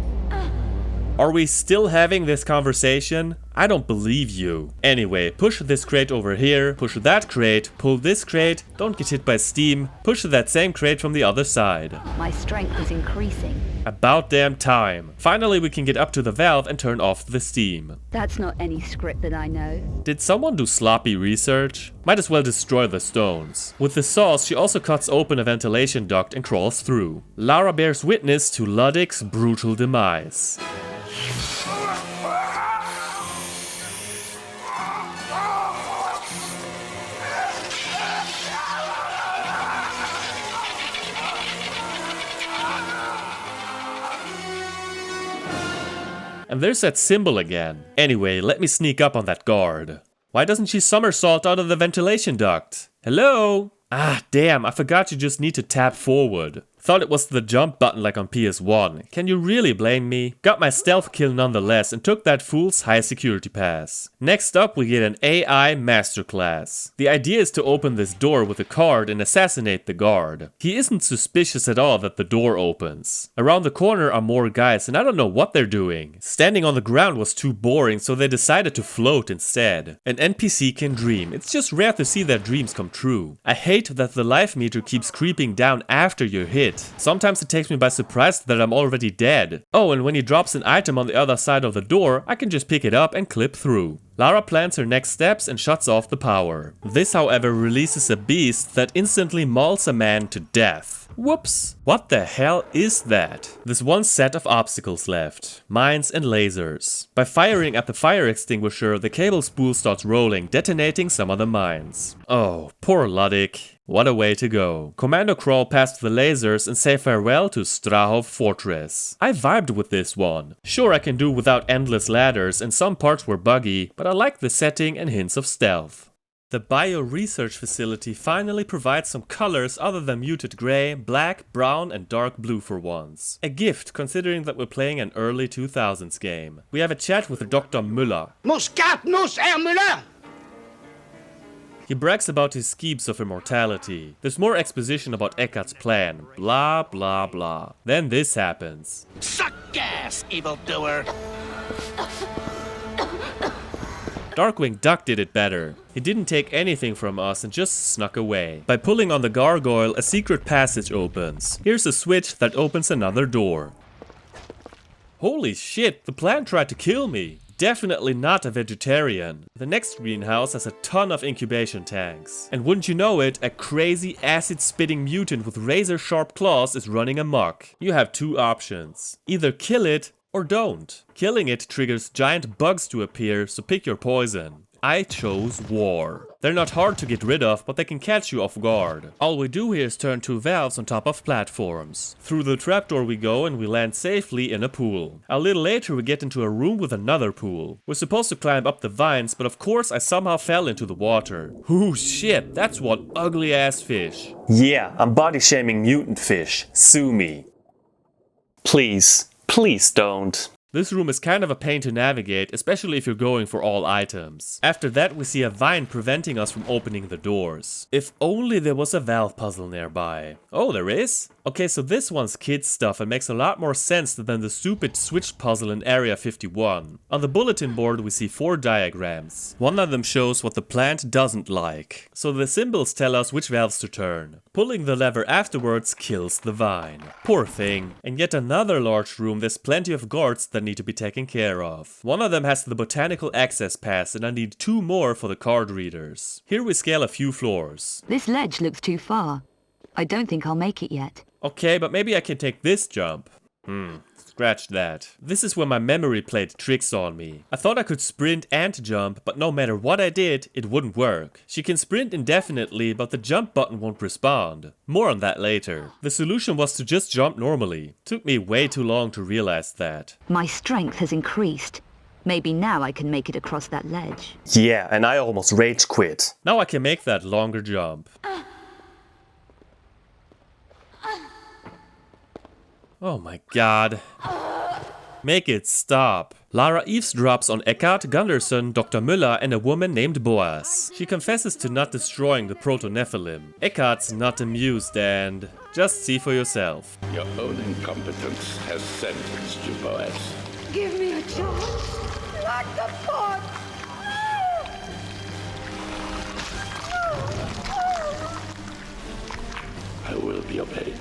B: Are we still having this conversation? I don't believe you. Anyway, push this crate over here, push that crate, pull this crate, don't get hit by steam, push that same crate from the other side.
E: My strength is increasing.
B: About damn time. Finally we can get up to the valve and turn off the steam.
E: That's not any script that I know.
B: Did someone do sloppy research? Might as well destroy the stones. With the saws she also cuts open a ventilation duct and crawls through. Lara bears witness to Ludwig's brutal demise. And there's that symbol again. Anyway, let me sneak up on that guard. Why doesn't she somersault out of the ventilation duct? Hello? Ah, damn, I forgot you just need to tap forward. Thought it was the jump button like on PS1. Can you really blame me? Got my stealth kill nonetheless and took that fool's high security pass. Next up we get an AI masterclass. The idea is to open this door with a card and assassinate the guard. He isn't suspicious at all that the door opens. Around the corner are more guys and I don't know what they're doing. Standing on the ground was too boring, so they decided to float instead. An NPC can dream. It's just rare to see their dreams come true. I hate that the life meter keeps creeping down after you're hit. Sometimes it takes me by surprise that I'm already dead. Oh, and when he drops an item on the other side of the door, I can just pick it up and clip through. Lara plans her next steps and shuts off the power. This, however, releases a beast that instantly mauls a man to death. Whoops! What the hell is that? There's one set of obstacles left. Mines and lasers. By firing at the fire extinguisher, the cable spool starts rolling, detonating some of the mines. Oh, poor Ludwig. What a way to go. Commando crawl past the lasers and say farewell to Strahov Fortress. I vibed with this one. Sure, I can do without endless ladders and some parts were buggy, but I like the setting and hints of stealth. The Bio Research Facility finally provides some colors other than muted grey, black, brown and dark blue for once. A gift considering that we're playing an early 2000s game. We have a chat with Dr. Müller.
K: Muskat Nuss, Herr Müller!
B: He brags about his schemes of immortality. There's more exposition about Eckhardt's plan. Blah blah blah. Then this happens.
K: Suck gas, evildoer!
B: Darkwing Duck did it better. He didn't take anything from us and just snuck away. By pulling on the gargoyle, a secret passage opens. Here's a switch that opens another door. Holy shit, the plant tried to kill me. Definitely not a vegetarian. The next greenhouse has a ton of incubation tanks. And wouldn't you know it, a crazy acid-spitting mutant with razor-sharp claws is running amok. You have two options. Either kill it or don't. Killing it triggers giant bugs to appear, so pick your poison. I chose war. They're not hard to get rid of, but they can catch you off guard. All we do here is turn two valves on top of platforms. Through the trapdoor we go and we land safely in a pool. A little later we get into a room with another pool. We're supposed to climb up the vines, but of course I somehow fell into the water. Ooh shit, that's one ugly ass fish.
C: Yeah, I'm body shaming mutant fish. Sue me. Please, please don't.
B: This room is kind of a pain to navigate, especially if you're going for all items. After that we see a vine preventing us from opening the doors. If only there was a valve puzzle nearby. Oh, there is? Okay, so this one's kids stuff and makes a lot more sense than the stupid switch puzzle in Area 51. On the bulletin board we see 4 diagrams. One of them shows what the plant doesn't like. So the symbols tell us which valves to turn. Pulling the lever afterwards kills the vine. Poor thing. And yet another large room, there's plenty of guards that need to be taken care of. One of them has the botanical access pass and I need 2 more for the card readers. Here we scale a few floors.
E: This ledge looks too far. I don't think I'll make it yet.
B: Okay, but maybe I can take this jump. Scratch that. This is when my memory played tricks on me. I thought I could sprint and jump, but no matter what I did, it wouldn't work. She can sprint indefinitely, but the jump button won't respond. More on that later. The solution was to just jump normally. Took me way too long to realize that.
E: My strength has increased. Maybe now I can make it across that ledge.
C: Yeah, and I almost rage quit.
B: Now I can make that longer jump. Oh my god. Make it stop. Lara eavesdrops on Eckhardt, Gunderson, Dr. Müller and a woman named Boaz. She confesses to not destroying the Proto-Nephilim. Eckhardt's not amused and... just see for yourself.
A: Your own incompetence has sentenced you, Boaz.
F: Give me a chance. Like the pot.
A: I will be obeyed.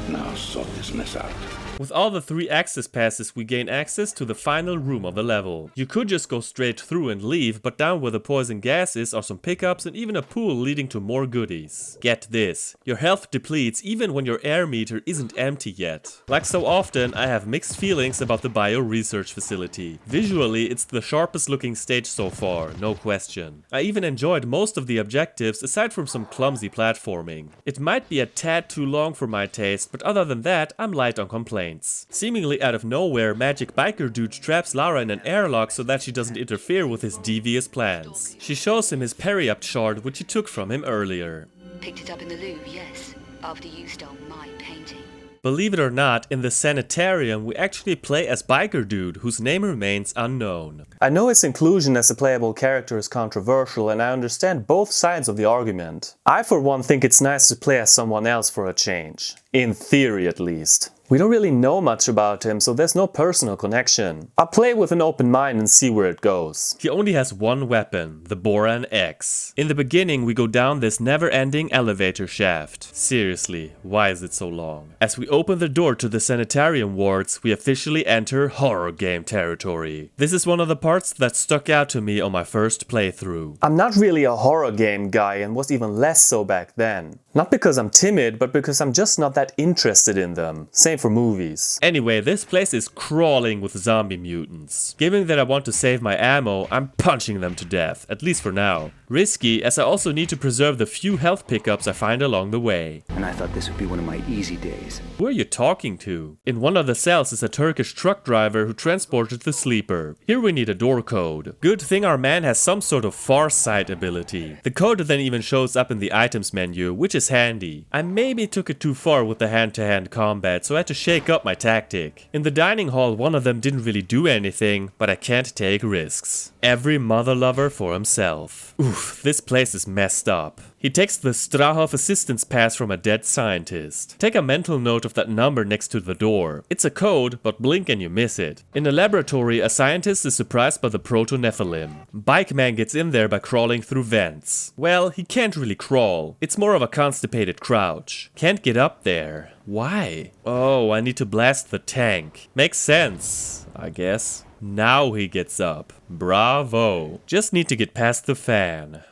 A: Now sort this mess out.
B: With all the 3 access passes we gain access to the final room of the level. You could just go straight through and leave, but down where the poison gas is are some pickups and even a pool leading to more goodies. Get this, your health depletes even when your air meter isn't empty yet. Like so often, I have mixed feelings about the bio research facility. Visually, it's the sharpest looking stage so far, no question. I even enjoyed most of the objectives aside from some clumsy platforming. It might be a tad too long for my taste, but other than that, I'm light on complaints. Seemingly out of nowhere, Magic Biker Dude traps Lara in an airlock so that she doesn't interfere with his devious plans. She shows him his Periapt shard, which he took from him earlier.
E: Picked it up in the Louvre, yes, after you stole my painting.
B: Believe it or not, in the Sanitarium we actually play as Biker Dude, whose name remains unknown.
C: I know its inclusion as a playable character is controversial and I understand both sides of the argument. I for one think it's nice to play as someone else for a change. In theory at least. We don't really know much about him, so there's no personal connection. I'll play with an open mind and see where it goes.
B: He only has one weapon, the Boran X. In the beginning we go down this never-ending elevator shaft. Seriously, why is it so long? As we open the door to the Sanitarium wards, we officially enter horror game territory. This is one of the parts that stuck out to me on my first playthrough.
C: I'm not really a horror game guy and was even less so back then. Not because I'm timid, but because I'm just not that interested in them. Same for movies.
B: Anyway, this place is crawling with zombie mutants. Given that I want to save my ammo, I'm punching them to death, at least for now. Risky, as I also need to preserve the few health pickups I find along the way.
L: And I thought this would be one of my easy days.
B: Who are you talking to? In one of the cells is a Turkish truck driver who transported the sleeper. Here we need a door code. Good thing our man has some sort of farsight ability. The code then even shows up in the items menu, which is handy. I maybe took it too far with the hand-to-hand combat, so I had to shake up my tactic. In the dining hall, one of them didn't really do anything, but I can't take risks. Every mother lover for himself. Oof, this place is messed up. He takes the Strahov assistance pass from a dead scientist. Take a mental note of that number next to the door. It's a code, but blink and you miss it. In the laboratory, a scientist is surprised by the Proto-Nephilim. Bike Man gets in there by crawling through vents. Well, he can't really crawl. It's more of a constipated crouch. Can't get up there. Why? Oh, I need to blast the tank. Makes sense, I guess. Now he gets up. Bravo. Just need to get past the fan.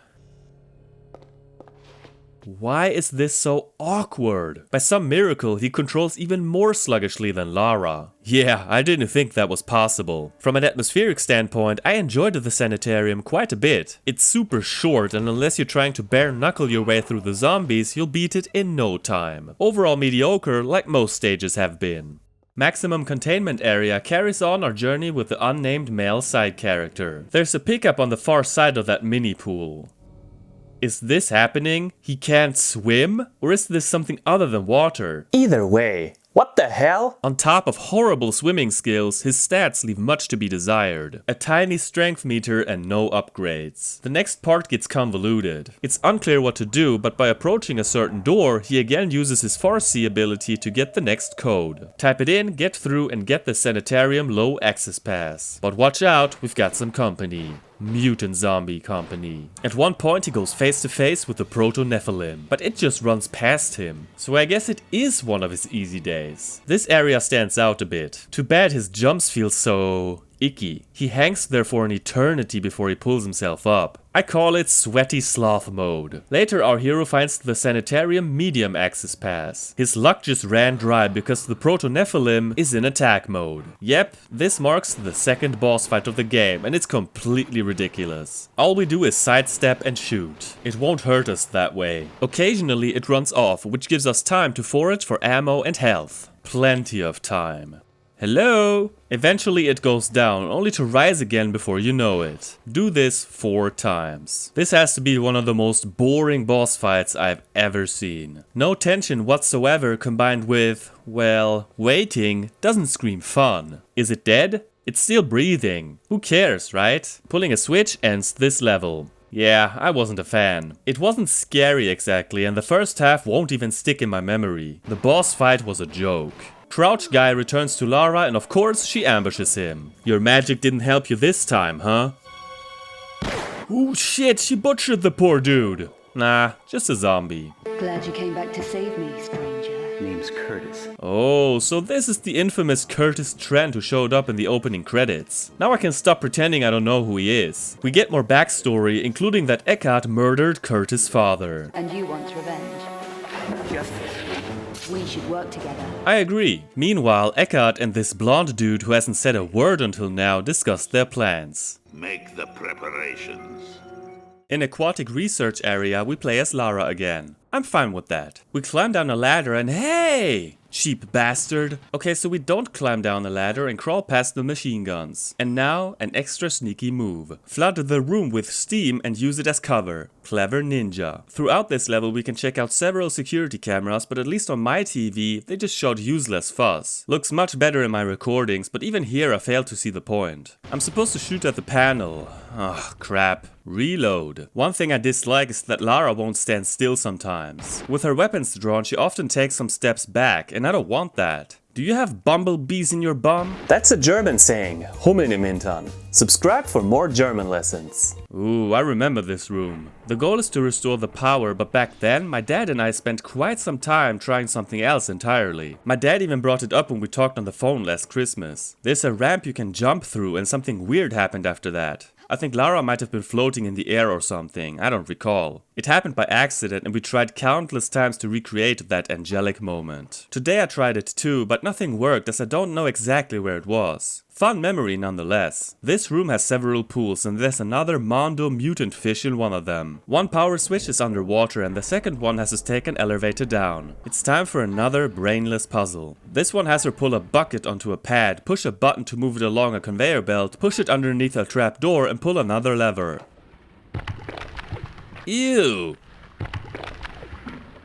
B: Why is this so awkward? By some miracle, he controls even more sluggishly than Lara. Yeah, I didn't think that was possible. From an atmospheric standpoint, I enjoyed the Sanitarium quite a bit. It's super short, and unless you're trying to bare knuckle your way through the zombies, you'll beat it in no time. Overall mediocre, like most stages have been. Maximum Containment Area carries on our journey with the unnamed male side character. There's a pickup on the far side of that mini pool. Is this happening? He can't swim? Or is this something other than water?
C: Either way, What the hell?
B: On top of horrible swimming skills, his stats leave much to be desired. A tiny strength meter and no upgrades. The next part gets convoluted. It's unclear what to do, but by approaching a certain door, he again uses his Farsi ability to get the next code. Type it in, get through, and get the Sanitarium low access pass. But watch out, we've got some company. Mutant zombie company. At one point he goes face to face with the Proto-Nephilim, but it just runs past him. So I guess it is one of his easy days. This area stands out a bit. Too bad his jumps feel so icky. He hangs there for an eternity before he pulls himself up. I call it sweaty sloth mode. Later our hero finds the Sanitarium medium access pass. His luck just ran dry because the Proto-Nephilim is in attack mode. Yep, this marks the second boss fight of the game and it's completely ridiculous. All we do is sidestep and shoot. It won't hurt us that way. Occasionally it runs off, which gives us time to forage for ammo and health. Plenty of time. Hello? Eventually it goes down, only to rise again before you know it. Do this 4 times. This has to be one of the most boring boss fights I've ever seen. No tension whatsoever combined with, well, waiting doesn't scream fun. Is it dead? It's still breathing. Who cares, right? Pulling a switch ends this level. Yeah, I wasn't a fan. It wasn't scary exactly, and the first half won't even stick in my memory. The boss fight was a joke. Crouch guy returns to Lara and of course she ambushes him. Your magic didn't help you this time, huh? Ooh shit, she butchered the poor dude. Nah, just a zombie.
E: Glad you came back to save me, stranger.
L: Name's Curtis.
B: Oh, so this is the infamous Curtis Trent who showed up in the opening credits. Now I can stop pretending I don't know who he is. We get more backstory, including that Eckhardt murdered Curtis' father.
E: And you want revenge.
L: Justice.
E: We should work together.
B: I agree. Meanwhile, Eckhardt and this blonde dude who hasn't said a word until now discuss their plans.
K: Make the preparations.
B: In Aquatic research area, we play as Lara again. I'm fine with that. We climb down a ladder and hey! Cheap bastard. Okay, so we don't climb down the ladder and crawl past the machine guns. And now, an extra sneaky move. Flood the room with steam and use it as cover. Clever ninja. Throughout this level we can check out several security cameras, but at least on my TV, they just showed useless fuzz. Looks much better in my recordings, but even here I failed to see the point. I'm supposed to shoot at the panel. Ah, crap. Reload. One thing I dislike is that Lara won't stand still sometimes. With her weapons drawn, she often takes some steps back, and I don't want that. Do you have bumblebees in your bum?
C: That's a German saying, Hummeln im Hintern. Subscribe for more German lessons.
B: Ooh, I remember this room. The goal is to restore the power, but back then, my dad and I spent quite some time trying something else entirely. My dad even brought it up when we talked on the phone last Christmas. There's a ramp you can jump through and something weird happened after that. I think Lara might have been floating in the air or something, I don't recall. It happened by accident and we tried countless times to recreate that angelic moment. Today I tried it too, but nothing worked as I don't know exactly where it was. Fun memory nonetheless. This room has several pools and there's another Mondo mutant fish in one of them. One power switch is underwater and the second one has us take an elevator down. It's time for another brainless puzzle. This one has her pull a bucket onto a pad, push a button to move it along a conveyor belt, push it underneath a trap door and pull another lever. Ew!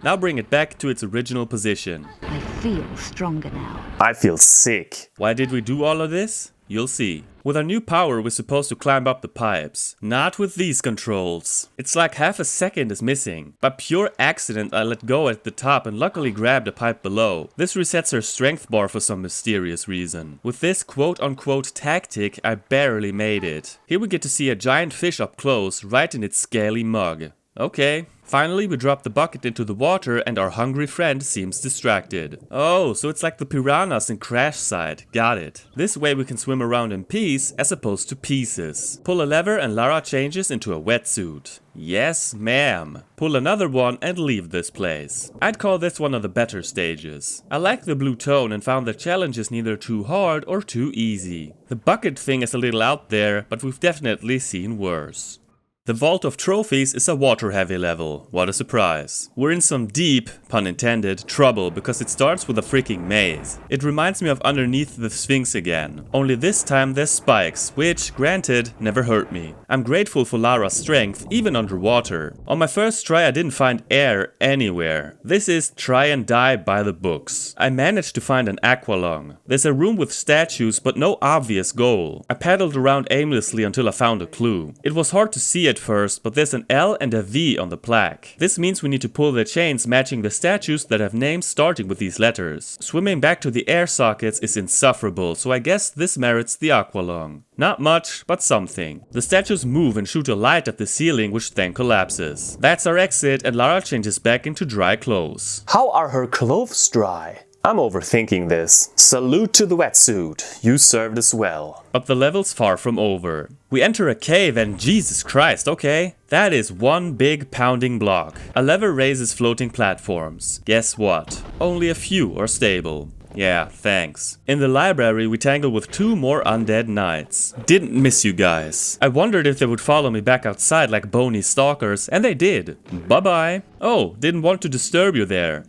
B: Now bring it back to its original position.
E: I feel stronger now.
C: I feel sick.
B: Why did we do all of this? You'll see. With our new power, we're supposed to climb up the pipes. Not with these controls. It's like half a second is missing. By pure accident, I let go at the top and luckily grabbed a pipe below. This resets her strength bar for some mysterious reason. With this quote-unquote tactic, I barely made it. Here we get to see a giant fish up close, right in its scaly mug. Okay. Finally, we drop the bucket into the water and our hungry friend seems distracted. Oh, so it's like the piranhas in Crash Side. Got it. This way we can swim around in peace as opposed to pieces. Pull a lever and Lara changes into a wetsuit. Yes, ma'am. Pull another one and leave this place. I'd call this one of the better stages. I like the blue tone and found the challenge is neither too hard or too easy. The bucket thing is a little out there, but we've definitely seen worse. The Vault of Trophies is a water-heavy level, what a surprise. We're in some deep, pun intended, trouble because it starts with a freaking maze. It reminds me of Underneath the Sphinx again, only this time there's spikes, which, granted, never hurt me. I'm grateful for Lara's strength, even underwater. On my first try I didn't find air anywhere. This is try and die by the books. I managed to find an aqualung. There's a room with statues but no obvious goal. I paddled around aimlessly until I found a clue. It was hard to see at first, but there's an L and a V on the plaque. This means we need to pull the chains matching the statues that have names starting with these letters. Swimming back to the air sockets is insufferable, so I guess this merits the aqualung. Not much, but something. The statues move and shoot a light at the ceiling, which then collapses. That's our exit, and Lara changes back into dry clothes.
C: How are her clothes dry? I'm overthinking this. Salute to the wetsuit. You served us well.
B: But the level's far from over. We enter a cave and Jesus Christ, okay? That is one big pounding block. A lever raises floating platforms. Guess what? Only a few are stable. Yeah, thanks. In the library, we tangle with two more undead knights. Didn't miss you guys. I wondered if they would follow me back outside like bony stalkers, and they did. Bye-bye. Oh, didn't want to disturb you there.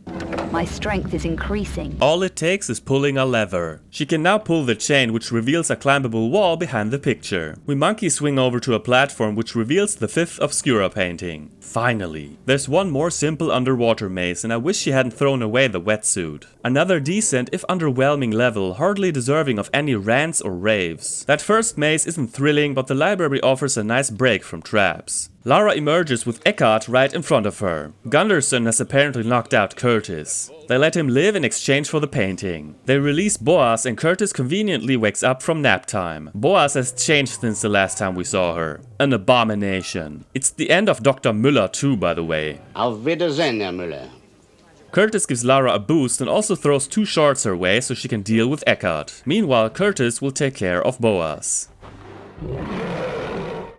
E: My strength is increasing.
B: All it takes is pulling a lever. She can now pull the chain, which reveals a climbable wall behind the picture. We monkey swing over to a platform which reveals the 5th Obscura painting. Finally. There's one more simple underwater maze, and I wish she hadn't thrown away the wetsuit. Another decent, if underwhelming level, hardly deserving of any rants or raves. That first maze isn't thrilling, but the library offers a nice break from traps. Lara emerges with Eckhardt right in front of her. Gunderson has apparently knocked out Curtis. They let him live in exchange for the painting. They release Boaz and Curtis conveniently wakes up from nap time. Boaz has changed since the last time we saw her. An abomination. It's the end of Dr. Müller too, by the way.
M: Auf Wiedersehen, Herr Müller.
B: Curtis gives Lara a boost and also throws 2 shards her way so she can deal with Eckhardt. Meanwhile, Curtis will take care of Boaz.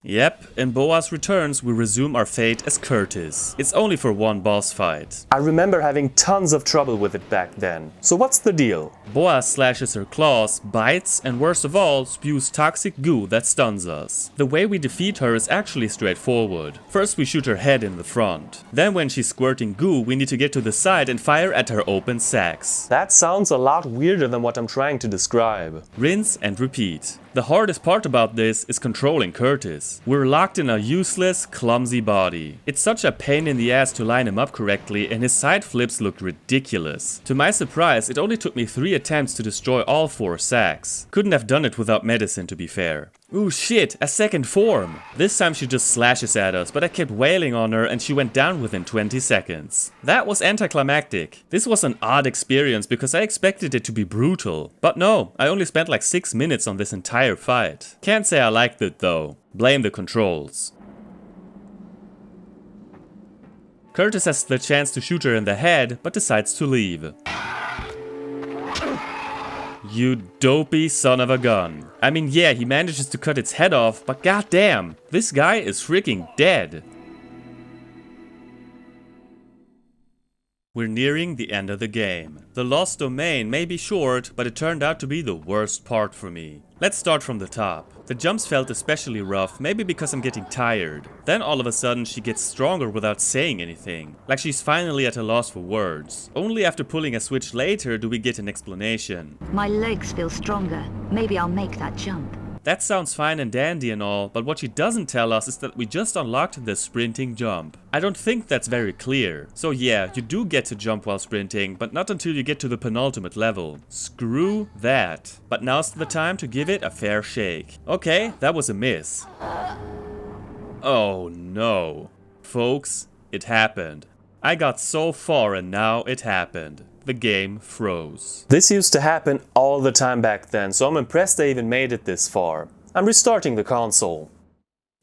B: Yep, in Boaz Returns we resume our fate as Curtis. It's only for one boss fight.
C: I remember having tons of trouble with it back then. So what's the deal?
B: Boaz slashes her claws, bites, and worst of all, spews toxic goo that stuns us. The way we defeat her is actually straightforward. First we shoot her head in the front. Then when she's squirting goo, we need to get to the side and fire at her open sacs.
C: That sounds a lot weirder than what I'm trying to describe.
B: Rinse and repeat. The hardest part about this is controlling Curtis. We're locked in a useless, clumsy body. It's such a pain in the ass to line him up correctly, and his side flips looked ridiculous. To my surprise, it only took me 3 attempts to destroy all 4 sacs. Couldn't have done it without medicine, to be fair. Ooh shit, a second form! This time she just slashes at us, but I kept wailing on her and she went down within 20 seconds. That was anticlimactic. This was an odd experience because I expected it to be brutal. But no, I only spent like 6 minutes on this entire fight. Can't say I liked it though. Blame the controls. Curtis has the chance to shoot her in the head, but decides to leave. You dopey son of a gun. I mean, yeah, he manages to cut its head off, but goddamn, this guy is freaking dead. We're nearing the end of the game. The Lost Domain may be short, but it turned out to be the worst part for me. Let's start from the top. The jumps felt especially rough, maybe because I'm getting tired. Then all of a sudden she gets stronger without saying anything, like she's finally at a loss for words. Only after pulling a switch later do we get an explanation.
E: My legs feel stronger. Maybe I'll make that jump.
B: That sounds fine and dandy and all, but what she doesn't tell us is that we just unlocked the sprinting jump. I don't think that's very clear. So yeah, you do get to jump while sprinting, but not until you get to the penultimate level. Screw that. But now's the time to give it a fair shake. Okay, that was a miss. Oh no. Folks, it happened. I got so far and now it happened. The game froze.
C: This used to happen all the time back then, so I'm impressed they even made it this far. I'm restarting the console.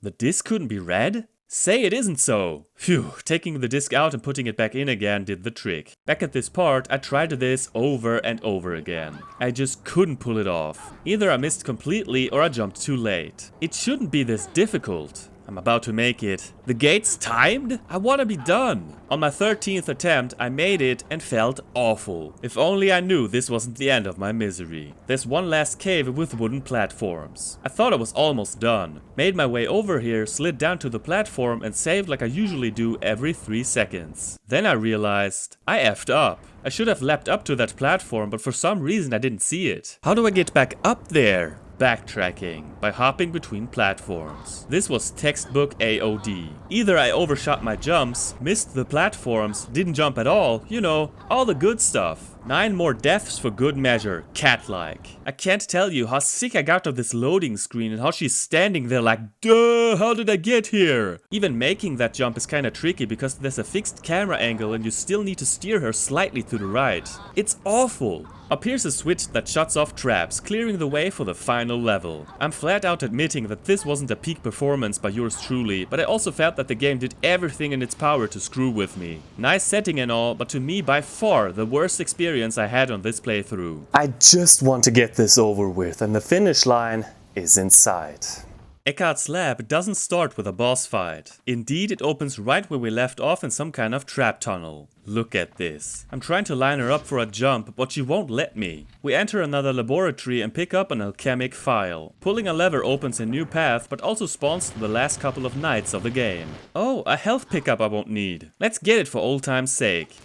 B: The disc couldn't be read? Say it isn't so! Phew, taking the disc out and putting it back in again did the trick. Back at this part, I tried this over and over again. I just couldn't pull it off. Either I missed completely or I jumped too late. It shouldn't be this difficult. I'm about to make it. The gate's timed? I want to be done. On my 13th attempt, I made it and felt awful. If only I knew this wasn't the end of my misery. There's one last cave with wooden platforms. I thought I was almost done. Made my way over here, slid down to the platform and saved like I usually do every 3 seconds. Then I realized I effed up. I should have leapt up to that platform, but for some reason I didn't see it. How do I get back up there? Backtracking, by hopping between platforms. This was textbook AOD. Either I overshot my jumps, missed the platforms, didn't jump at all, you know, all the good stuff. 9 more deaths for good measure, cat-like. I can't tell you how sick I got of this loading screen and how she's standing there like, duh, how did I get here? Even making that jump is kinda tricky because there's a fixed camera angle and you still need to steer her slightly to the right. It's awful. Up here's a switch that shuts off traps, clearing the way for the final level. I'm flat out admitting that this wasn't a peak performance by yours truly, but I also felt that the game did everything in its power to screw with me. Nice setting and all, but to me by far the worst experience I had on this playthrough.
C: I just want to get this over with, and the finish line is in sight.
B: Eckhardt's lab doesn't start with a boss fight. Indeed, it opens right where we left off in some kind of trap tunnel. Look at this. I'm trying to line her up for a jump, but she won't let me. We enter another laboratory and pick up an alchemic file. Pulling a lever opens a new path, but also spawns the last couple of nights of the game. Oh, a health pickup I won't need. Let's get it for old time's sake.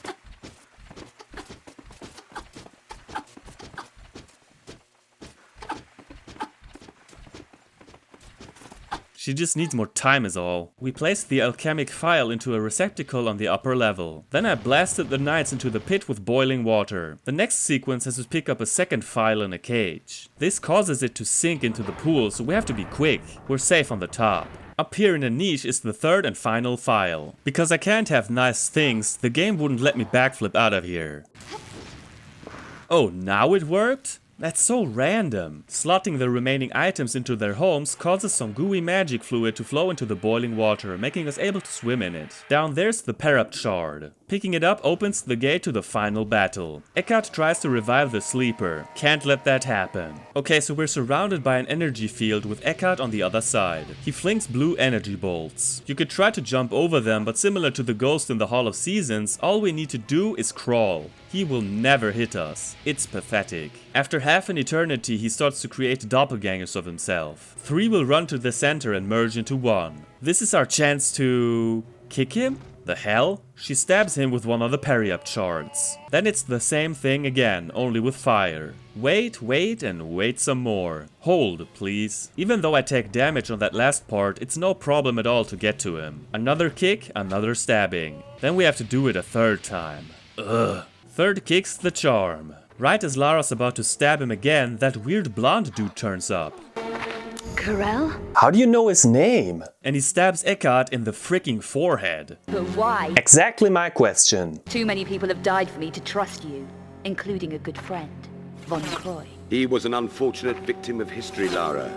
B: She just needs more time is all. We placed the alchemic file into a receptacle on the upper level. Then I blasted the knights into the pit with boiling water. The next sequence has to pick up a second file in a cage. This causes it to sink into the pool, so we have to be quick. We're safe on the top. Up here in the niche is the third and final file. Because I can't have nice things, the game wouldn't let me backflip out of here. Oh, now it worked? That's so random. Slotting the remaining items into their homes causes some gooey magic fluid to flow into the boiling water, making us able to swim in it. Down there's the Parap shard. Picking it up opens the gate to the final battle. Eckhardt tries to revive the sleeper. Can't let that happen. Okay, so we're surrounded by an energy field with Eckhardt on the other side. He flings blue energy bolts. You could try to jump over them, but similar to the ghost in the Hall of Seasons, all we need to do is crawl. He will never hit us. It's pathetic. After half an eternity, he starts to create doppelgangers of himself. 3 will run to the center and merge into 1. This is our chance to... kick him? The hell? She stabs him with one of the parry-up shards. Then it's the same thing again, only with fire. Wait, wait, and wait some more. Hold, please. Even though I take damage on that last part, it's no problem at all to get to him. Another kick, another stabbing. Then we have to do it a third time. Ugh. Third kick's the charm. Right as Lara's about to stab him again, that weird blonde dude turns up.
E: Corel?
C: How do you know his name?
B: And he stabs Eckhardt in the freaking forehead.
E: But why?
C: Exactly my question.
E: Too many people have died for me to trust you, including a good friend, Von Croy.
N: He was an unfortunate victim of history, Lara.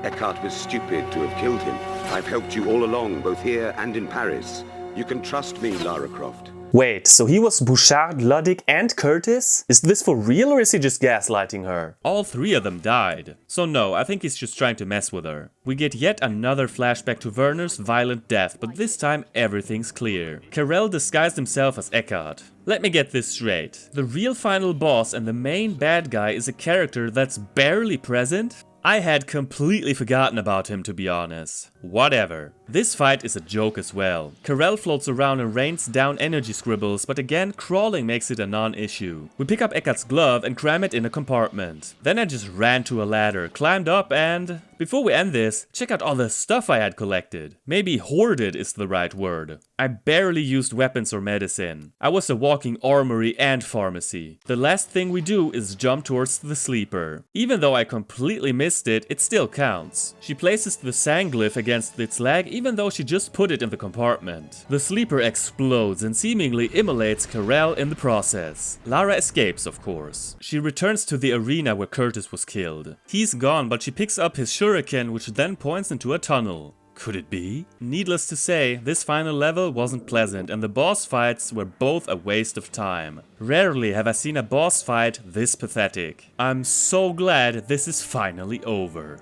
N: Eckhardt was stupid to have killed him. I've helped you all along, both here and in Paris. You can trust me, Lara Croft.
C: Wait, so he was Bouchard, Ludwig and Curtis? Is this for real or is he just gaslighting her?
B: All 3 of them died. So no, I think he's just trying to mess with her. We get yet another flashback to Werner's violent death, but this time everything's clear. Carell disguised himself as Eckhardt. Let me get this straight. The real final boss and the main bad guy is a character that's barely present? I had completely forgotten about him, to be honest. Whatever. This fight is a joke as well. Carell floats around and rains down energy scribbles, but again, crawling makes it a non-issue. We pick up Eckhardt's glove and cram it in a compartment. Then I just ran to a ladder, climbed up and... Before we end this, check out all the stuff I had collected. Maybe hoarded is the right word. I barely used weapons or medicine. I was a walking armory and pharmacy. The last thing we do is jump towards the sleeper. Even though I completely missed it, it still counts. She places the sanglyph against its leg even though she just put it in the compartment. The sleeper explodes and seemingly immolates Carell in the process. Lara escapes, of course. She returns to the arena where Curtis was killed. He's gone, but she picks up his shuriken, which then points into a tunnel. Could it be? Needless to say, this final level wasn't pleasant and the boss fights were both a waste of time. Rarely have I seen a boss fight this pathetic. I'm so glad this is finally over.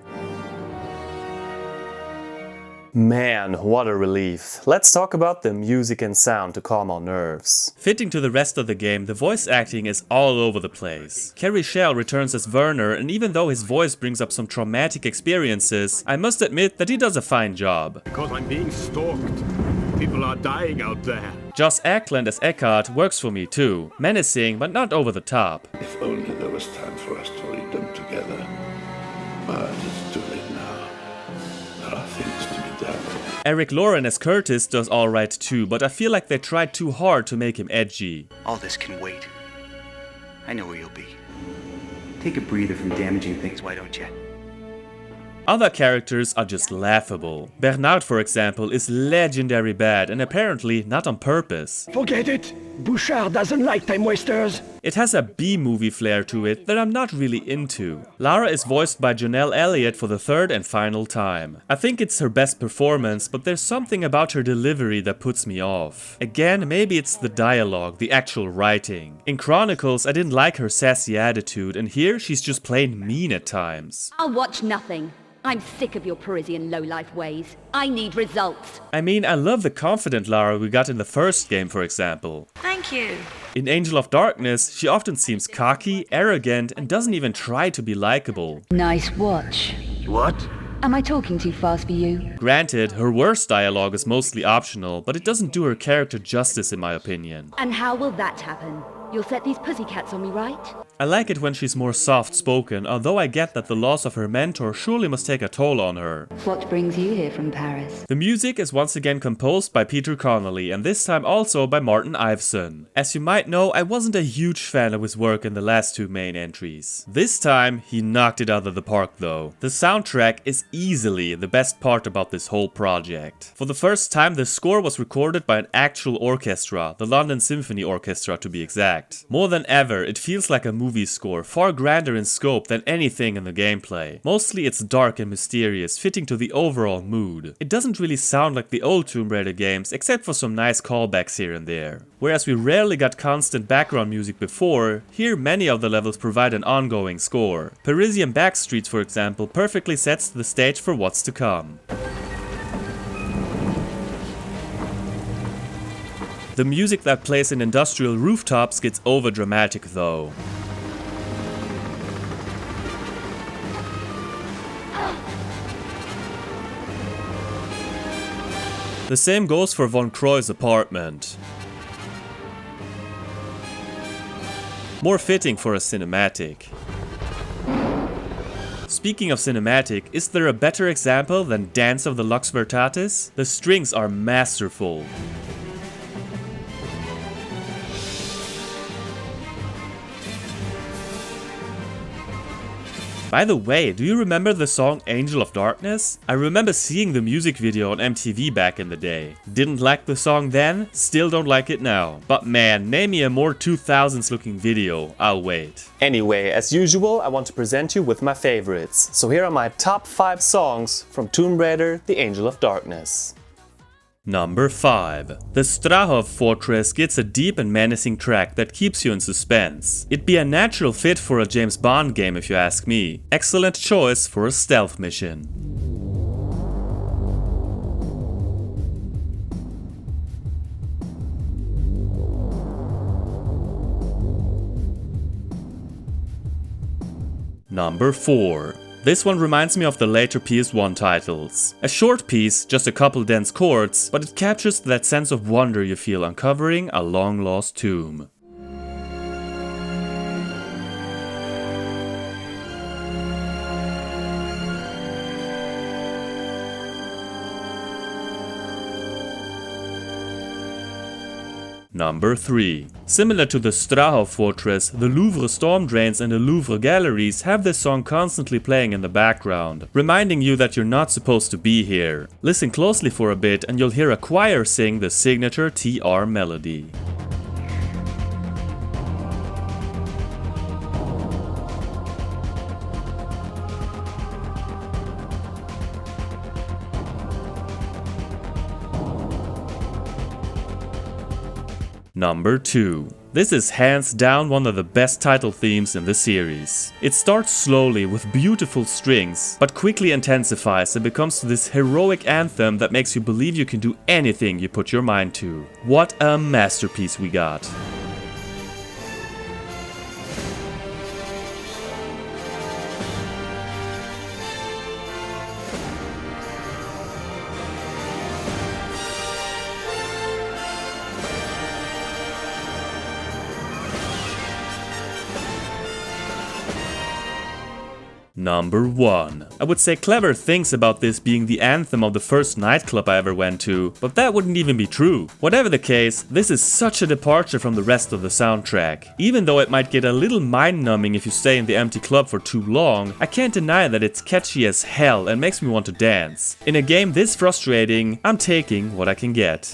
C: Man, what a relief. Let's talk about the music and sound to calm our nerves.
B: Fitting to the rest of the game, the voice acting is all over the place. Carrie Shell returns as Werner, and even though his voice brings up some traumatic experiences, I must admit that he does a fine job.
O: Because I'm being stalked. People are dying out there.
B: Joss Ackland as Eckhardt works for me too. Menacing, but not over the top.
A: If only there was time for us to read them together. But it's too late now. There are things to be done.
B: Eric Lauren as Curtis does alright too, but I feel like they tried too hard to make him edgy.
L: All this can wait. I know where you'll be. Take a breather from damaging things, why don't you?
B: Other characters are just laughable. Bernard, for example, is legendary bad and apparently not on purpose.
G: Forget it! Bouchard doesn't like time wasters!
B: It has a B-movie flair to it that I'm not really into. Lara is voiced by Janelle Elliott for the third and final time. I think it's her best performance, but there's something about her delivery that puts me off. Again, maybe it's the dialogue, the actual writing. In Chronicles, I didn't like her sassy attitude, and here she's just plain mean at times.
E: I'll watch nothing. I'm sick of your Parisian lowlife ways. I need results.
B: I mean, I love the confident Lara we got in the first game, for example.
F: Thank you.
B: In Angel of Darkness, she often seems cocky, arrogant, and doesn't even try to be likable.
E: Nice watch.
O: What?
E: Am I talking too fast for you?
B: Granted, her worst dialogue is mostly optional, but it doesn't do her character justice in my opinion.
E: And how will that happen? You'll set these pussycats on me, right?
B: I like it when she's more soft-spoken, although I get that the loss of her mentor surely must take a toll on her.
E: What brings you here from Paris?
B: The music is once again composed by Peter Connolly, and this time also by Martin Iveson. As you might know, I wasn't a huge fan of his work in the last two main entries. This time, he knocked it out of the park though. The soundtrack is easily the best part about this whole project. For the first time, the score was recorded by an actual orchestra, the London Symphony Orchestra to be exact. More than ever, it feels like a movie score, far grander in scope than anything in the gameplay. Mostly it's dark and mysterious, fitting to the overall mood. It doesn't really sound like the old Tomb Raider games, except for some nice callbacks here and there. Whereas we rarely got constant background music before, here many of the levels provide an ongoing score. Parisian Backstreets, for example, perfectly sets the stage for what's to come. The music that plays in industrial rooftops gets overdramatic though. The same goes for Von Croy's apartment. More fitting for a cinematic. Speaking of cinematic, is there a better example than Dance of the Lux Veritatis? The strings are masterful. By the way, do you remember the song Angel of Darkness? I remember seeing the music video on MTV back in the day. Didn't like the song then, still don't like it now. But man, name me a more 2000s looking video, I'll wait.
C: Anyway, as usual, I want to present you with my favorites. So here are my top 5 songs from Tomb Raider: The Angel of Darkness.
B: Number 5. The Strahov Fortress gets a deep and menacing track that keeps you in suspense. It'd be a natural fit for a James Bond game if you ask me. Excellent choice for a stealth mission. Number 4. This one reminds me of the later PS1 titles. A short piece, just a couple dense chords, but it captures that sense of wonder you feel uncovering a long-lost tomb. Number 3. Similar to the Strahov Fortress, the Louvre storm drains and the Louvre Galleries have this song constantly playing in the background, reminding you that you're not supposed to be here. Listen closely for a bit and you'll hear a choir sing the signature TR melody. Number 2. This is hands down one of the best title themes in the series. It starts slowly with beautiful strings, but quickly intensifies and becomes this heroic anthem that makes you believe you can do anything you put your mind to. What a masterpiece we got. Number 1. I would say clever things about this being the anthem of the first nightclub I ever went to, but that wouldn't even be true. Whatever the case, this is such a departure from the rest of the soundtrack. Even though it might get a little mind-numbing if you stay in the empty club for too long, I can't deny that it's catchy as hell and makes me want to dance. In a game this frustrating, I'm taking what I can get.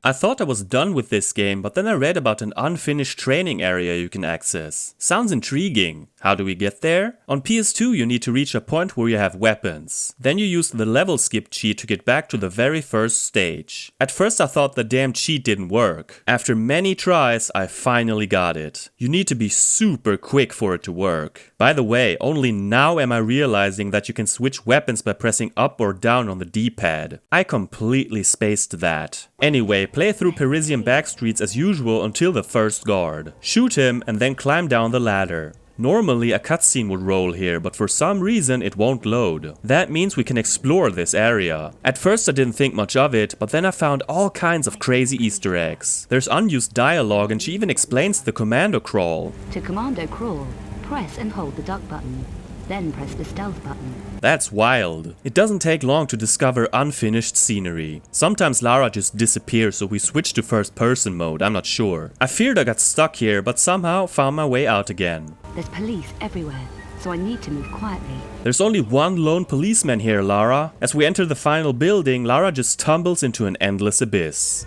B: I thought I was done with this game, but then I read about an unfinished training area you can access. Sounds intriguing. How do we get there? On PS2 you need to reach a point where you have weapons. Then you use the level skip cheat to get back to the very first stage. At first I thought the damn cheat didn't work. After many tries I finally got it. You need to be super quick for it to work. By the way, only now am I realizing that you can switch weapons by pressing up or down on the D-pad. I completely spaced that. Anyway, play through Parisian backstreets as usual until the first guard. Shoot him and then climb down the ladder. Normally a cutscene would roll here, but for some reason it won't load. That means we can explore this area. At first I didn't think much of it, but then I found all kinds of crazy Easter eggs. There's unused dialogue and she even explains the commando crawl.
E: To commando crawl, press and hold the duck button. Then press the stealth button.
B: That's wild. It doesn't take long to discover unfinished scenery. Sometimes Lara just disappears, so we switch to first person mode, I'm not sure. I feared I got stuck here, but somehow found my way out again.
E: There's police everywhere, so I need to move quietly.
B: There's only one lone policeman here, Lara. As we enter the final building, Lara just tumbles into an endless abyss.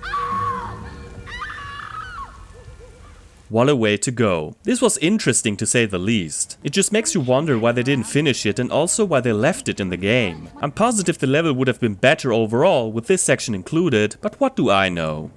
B: What a way to go. This was interesting to say the least. It just makes you wonder why they didn't finish it and also why they left it in the game. I'm positive the level would have been better overall with this section included, but what do I know?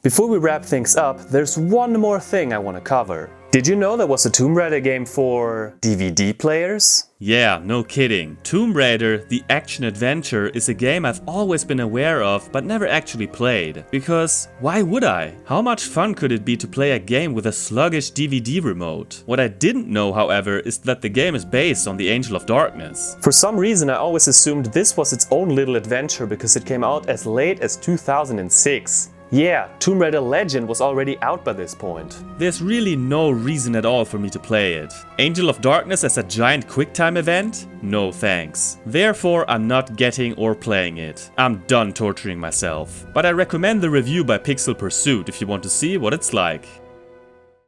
C: Before we wrap things up, there's one more thing I want to cover. Did you know there was a Tomb Raider game for DVD players?
B: Yeah, no kidding. Tomb Raider, the action-adventure, is a game I've always been aware of but never actually played. Because why would I? How much fun could it be to play a game with a sluggish DVD remote? What I didn't know, however, is that the game is based on the Angel of Darkness.
C: For some reason I always assumed this was its own little adventure because it came out as late as 2006. Yeah, Tomb Raider Legend was already out by this point.
B: There's really no reason at all for me to play it. Angel of Darkness as a giant QuickTime event? No thanks. Therefore, I'm not getting or playing it. I'm done torturing myself. But I recommend the review by Pixel Pursuit if you want to see what it's like.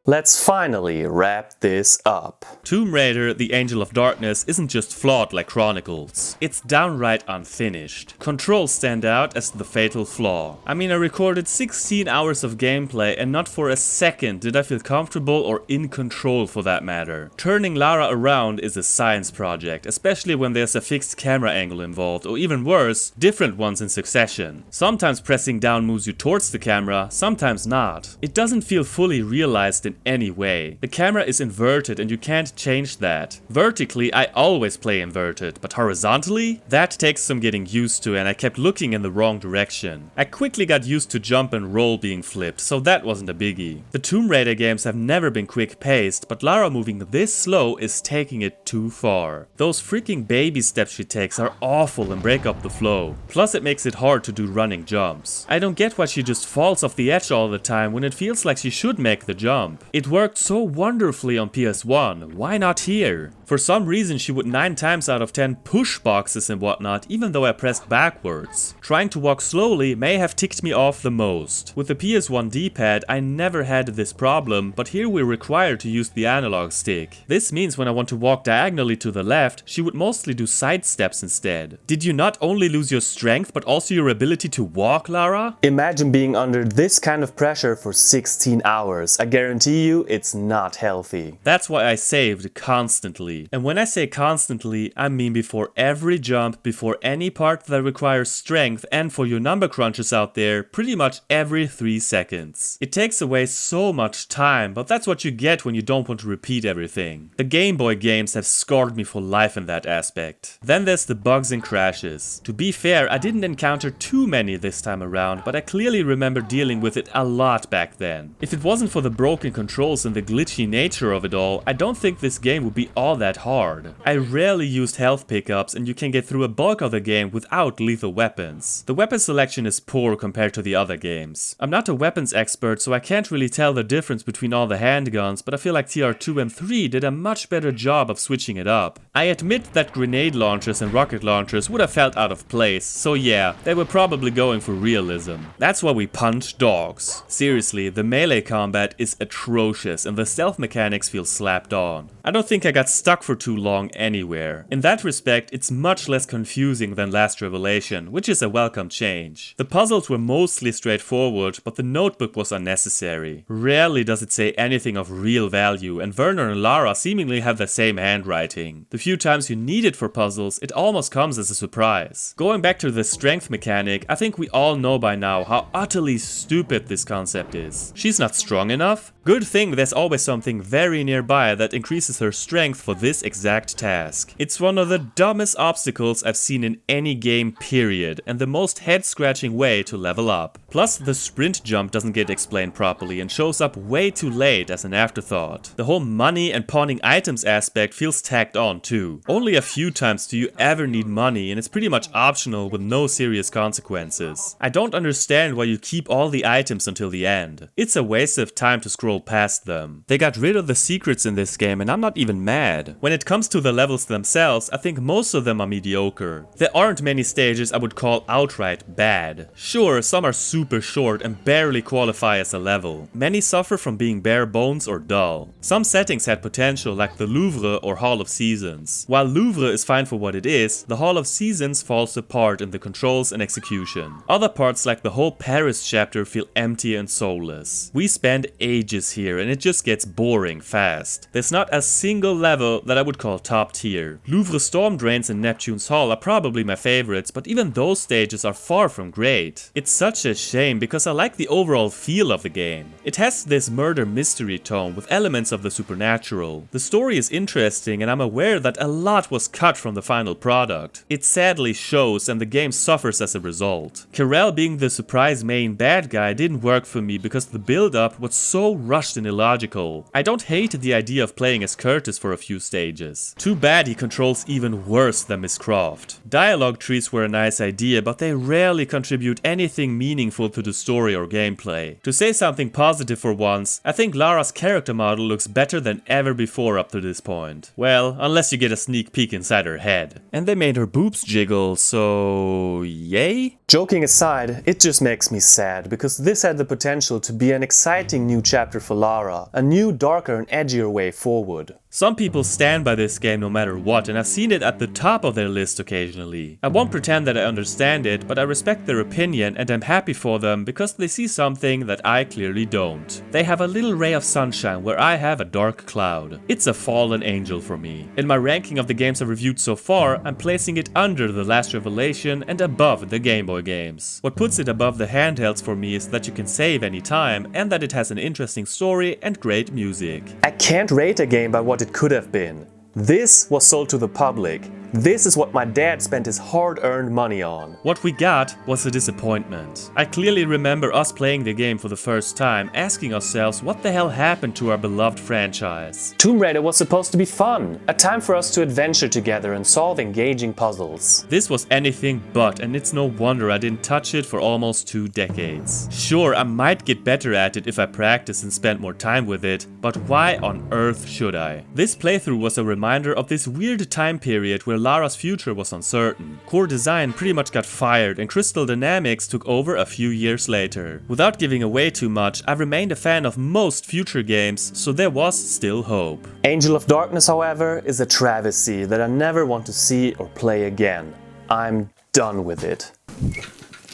C: Let's finally wrap this up.
B: Tomb Raider, the Angel of Darkness isn't just flawed like Chronicles. It's downright unfinished. Controls stand out as the fatal flaw. I mean, I recorded 16 hours of gameplay and not for a second did I feel comfortable or in control for that matter. Turning Lara around is a science project, especially when there's a fixed camera angle involved, or even worse, different ones in succession. Sometimes pressing down moves you towards the camera, sometimes not. It doesn't feel fully realized in any way. The camera is inverted and you can't change that. Vertically, I always play inverted, but horizontally? That takes some getting used to and I kept looking in the wrong direction. I quickly got used to jump and roll being flipped, so that wasn't a biggie. The Tomb Raider games have never been quick paced, but Lara moving this slow is taking it too far. Those freaking baby steps she takes are awful and break up the flow. Plus it makes it hard to do running jumps. I don't get why she just falls off the edge all the time when it feels like she should make the jump. It worked so wonderfully on PS1, why not here? For some reason she would 9 times out of 10 push boxes and whatnot even though I pressed backwards. Trying to walk slowly may have ticked me off the most. With the PS1 D-pad I never had this problem, but here we're required to use the analog stick. This means when I want to walk diagonally to the left, she would mostly do side steps instead. Did you not only lose your strength but also your ability to walk, Lara?
C: Imagine being under this kind of pressure for 16 hours. I guarantee guarantee you it's not healthy.
B: That's why I saved constantly. And when I say constantly, I mean before every jump, before any part that requires strength, and for you number crunchers out there, pretty much every 3 seconds. It takes away so much time, but that's what you get when you don't want to repeat everything. The Game Boy games have scarred me for life in that aspect. Then there's the bugs and crashes. To be fair, I didn't encounter too many this time around, but I clearly remember dealing with it a lot back then. If it wasn't for the broken controls and the glitchy nature of it all, I don't think this game would be all that hard. I rarely used health pickups, and you can get through a bulk of the game without lethal weapons. The weapon selection is poor compared to the other games. I'm not a weapons expert, so I can't really tell the difference between all the handguns, but I feel like TR2 and 3 did a much better job of switching it up. I admit that grenade launchers and rocket launchers would have felt out of place, so yeah, they were probably going for realism. That's why we punch dogs. Seriously, the melee combat is atrocious and the stealth mechanics feel slapped on. I don't think I got stuck for too long anywhere. In that respect, it's much less confusing than Last Revelation, which is a welcome change. The puzzles were mostly straightforward, but the notebook was unnecessary. Rarely does it say anything of real value, and Werner and Lara seemingly have the same handwriting. The few times you need it for puzzles, it almost comes as a surprise. Going back to the strength mechanic, I think we all know by now how utterly stupid this concept is. She's not strong enough? Good thing there's always something very nearby that increases her strength for this exact task. It's one of the dumbest obstacles I've seen in any game period, and the most head-scratching way to level up. Plus, the sprint jump doesn't get explained properly and shows up way too late as an afterthought. The whole money and pawning items aspect feels tacked on too. Only a few times do you ever need money, and it's pretty much optional with no serious consequences. I don't understand why you keep all the items until the end. It's a waste of time to scroll past them. They got rid of the secrets in this game, and I'm not even mad. When it comes to the levels themselves, I think most of them are mediocre. There aren't many stages I would call outright bad. Sure, some are super short and barely qualify as a level. Many suffer from being bare bones or dull. Some settings had potential, like the Louvre or Hall of Seasons. While Louvre is fine for what it is, the Hall of Seasons falls apart in the controls and execution. Other parts like the whole Paris chapter feel empty and soulless. We spend ages here and it just gets boring fast. There's not a single level that I would call top tier. Louvre Storm Drains and Neptune's Hall are probably my favorites, but even those stages are far from great. It's such a shame because I like the overall feel of the game. It has this murder mystery tone with elements of the supernatural. The story is interesting and I'm aware that a lot was cut from the final product. It sadly shows and the game suffers as a result. Carell being the surprise main bad guy didn't work for me because the build-up was so rushed and illogical. I don't hate the idea of playing as Curtis for a few stages. Too bad he controls even worse than Miss Croft. Dialogue trees were a nice idea, but they rarely contribute anything meaningful to the story or gameplay. To say something positive for once, I think Lara's character model looks better than ever before up to this point. Well, unless you get a sneak peek inside her head. And they made her boobs jiggle, so yay?
C: Joking aside, it just makes me sad because this had the potential to be an exciting new chapter for Lara, a new, darker and edgier way forward.
B: Some people stand by this game no matter what, and I've seen it at the top of their list occasionally. I won't pretend that I understand it, but I respect their opinion and I'm happy for them because they see something that I clearly don't. They have a little ray of sunshine where I have a dark cloud. It's a fallen angel for me. In my ranking of the games I've reviewed so far, I'm placing it under The Last Revelation and above the Game Boy games. What puts it above the handhelds for me is that you can save anytime and that it has an interesting story and great music.
C: I can't rate a game by what it could have been. This was sold to the public. This is what my dad spent his hard-earned money on.
B: What we got was a disappointment. I clearly remember us playing the game for the first time, asking ourselves what the hell happened to our beloved franchise.
C: Tomb Raider was supposed to be fun, a time for us to adventure together and solve engaging puzzles.
B: This was anything but, and it's no wonder I didn't touch it for almost 2 decades. Sure, I might get better at it if I practiced and spent more time with it, but why on earth should I? This playthrough was a reminder of this weird time period where Lara's future was uncertain. Core design pretty much got fired and Crystal Dynamics took over a few years later. Without giving away too much, I remained a fan of most future games, so there was still hope.
C: Angel of Darkness, however, is a travesty that I never want to see or play again. I'm done with it.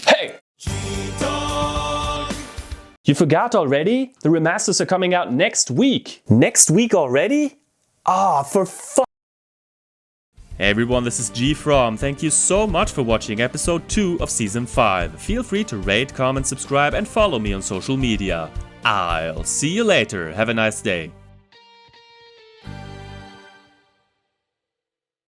C: Hey! You forgot already? The remasters are coming out next week. Next week already? Ah, for fuck.
B: Hey everyone, this is GFrom. Thank you so much for watching episode 2 of season 5. Feel free to rate, comment, subscribe and follow me on social media. I'll see you later. Have a nice day.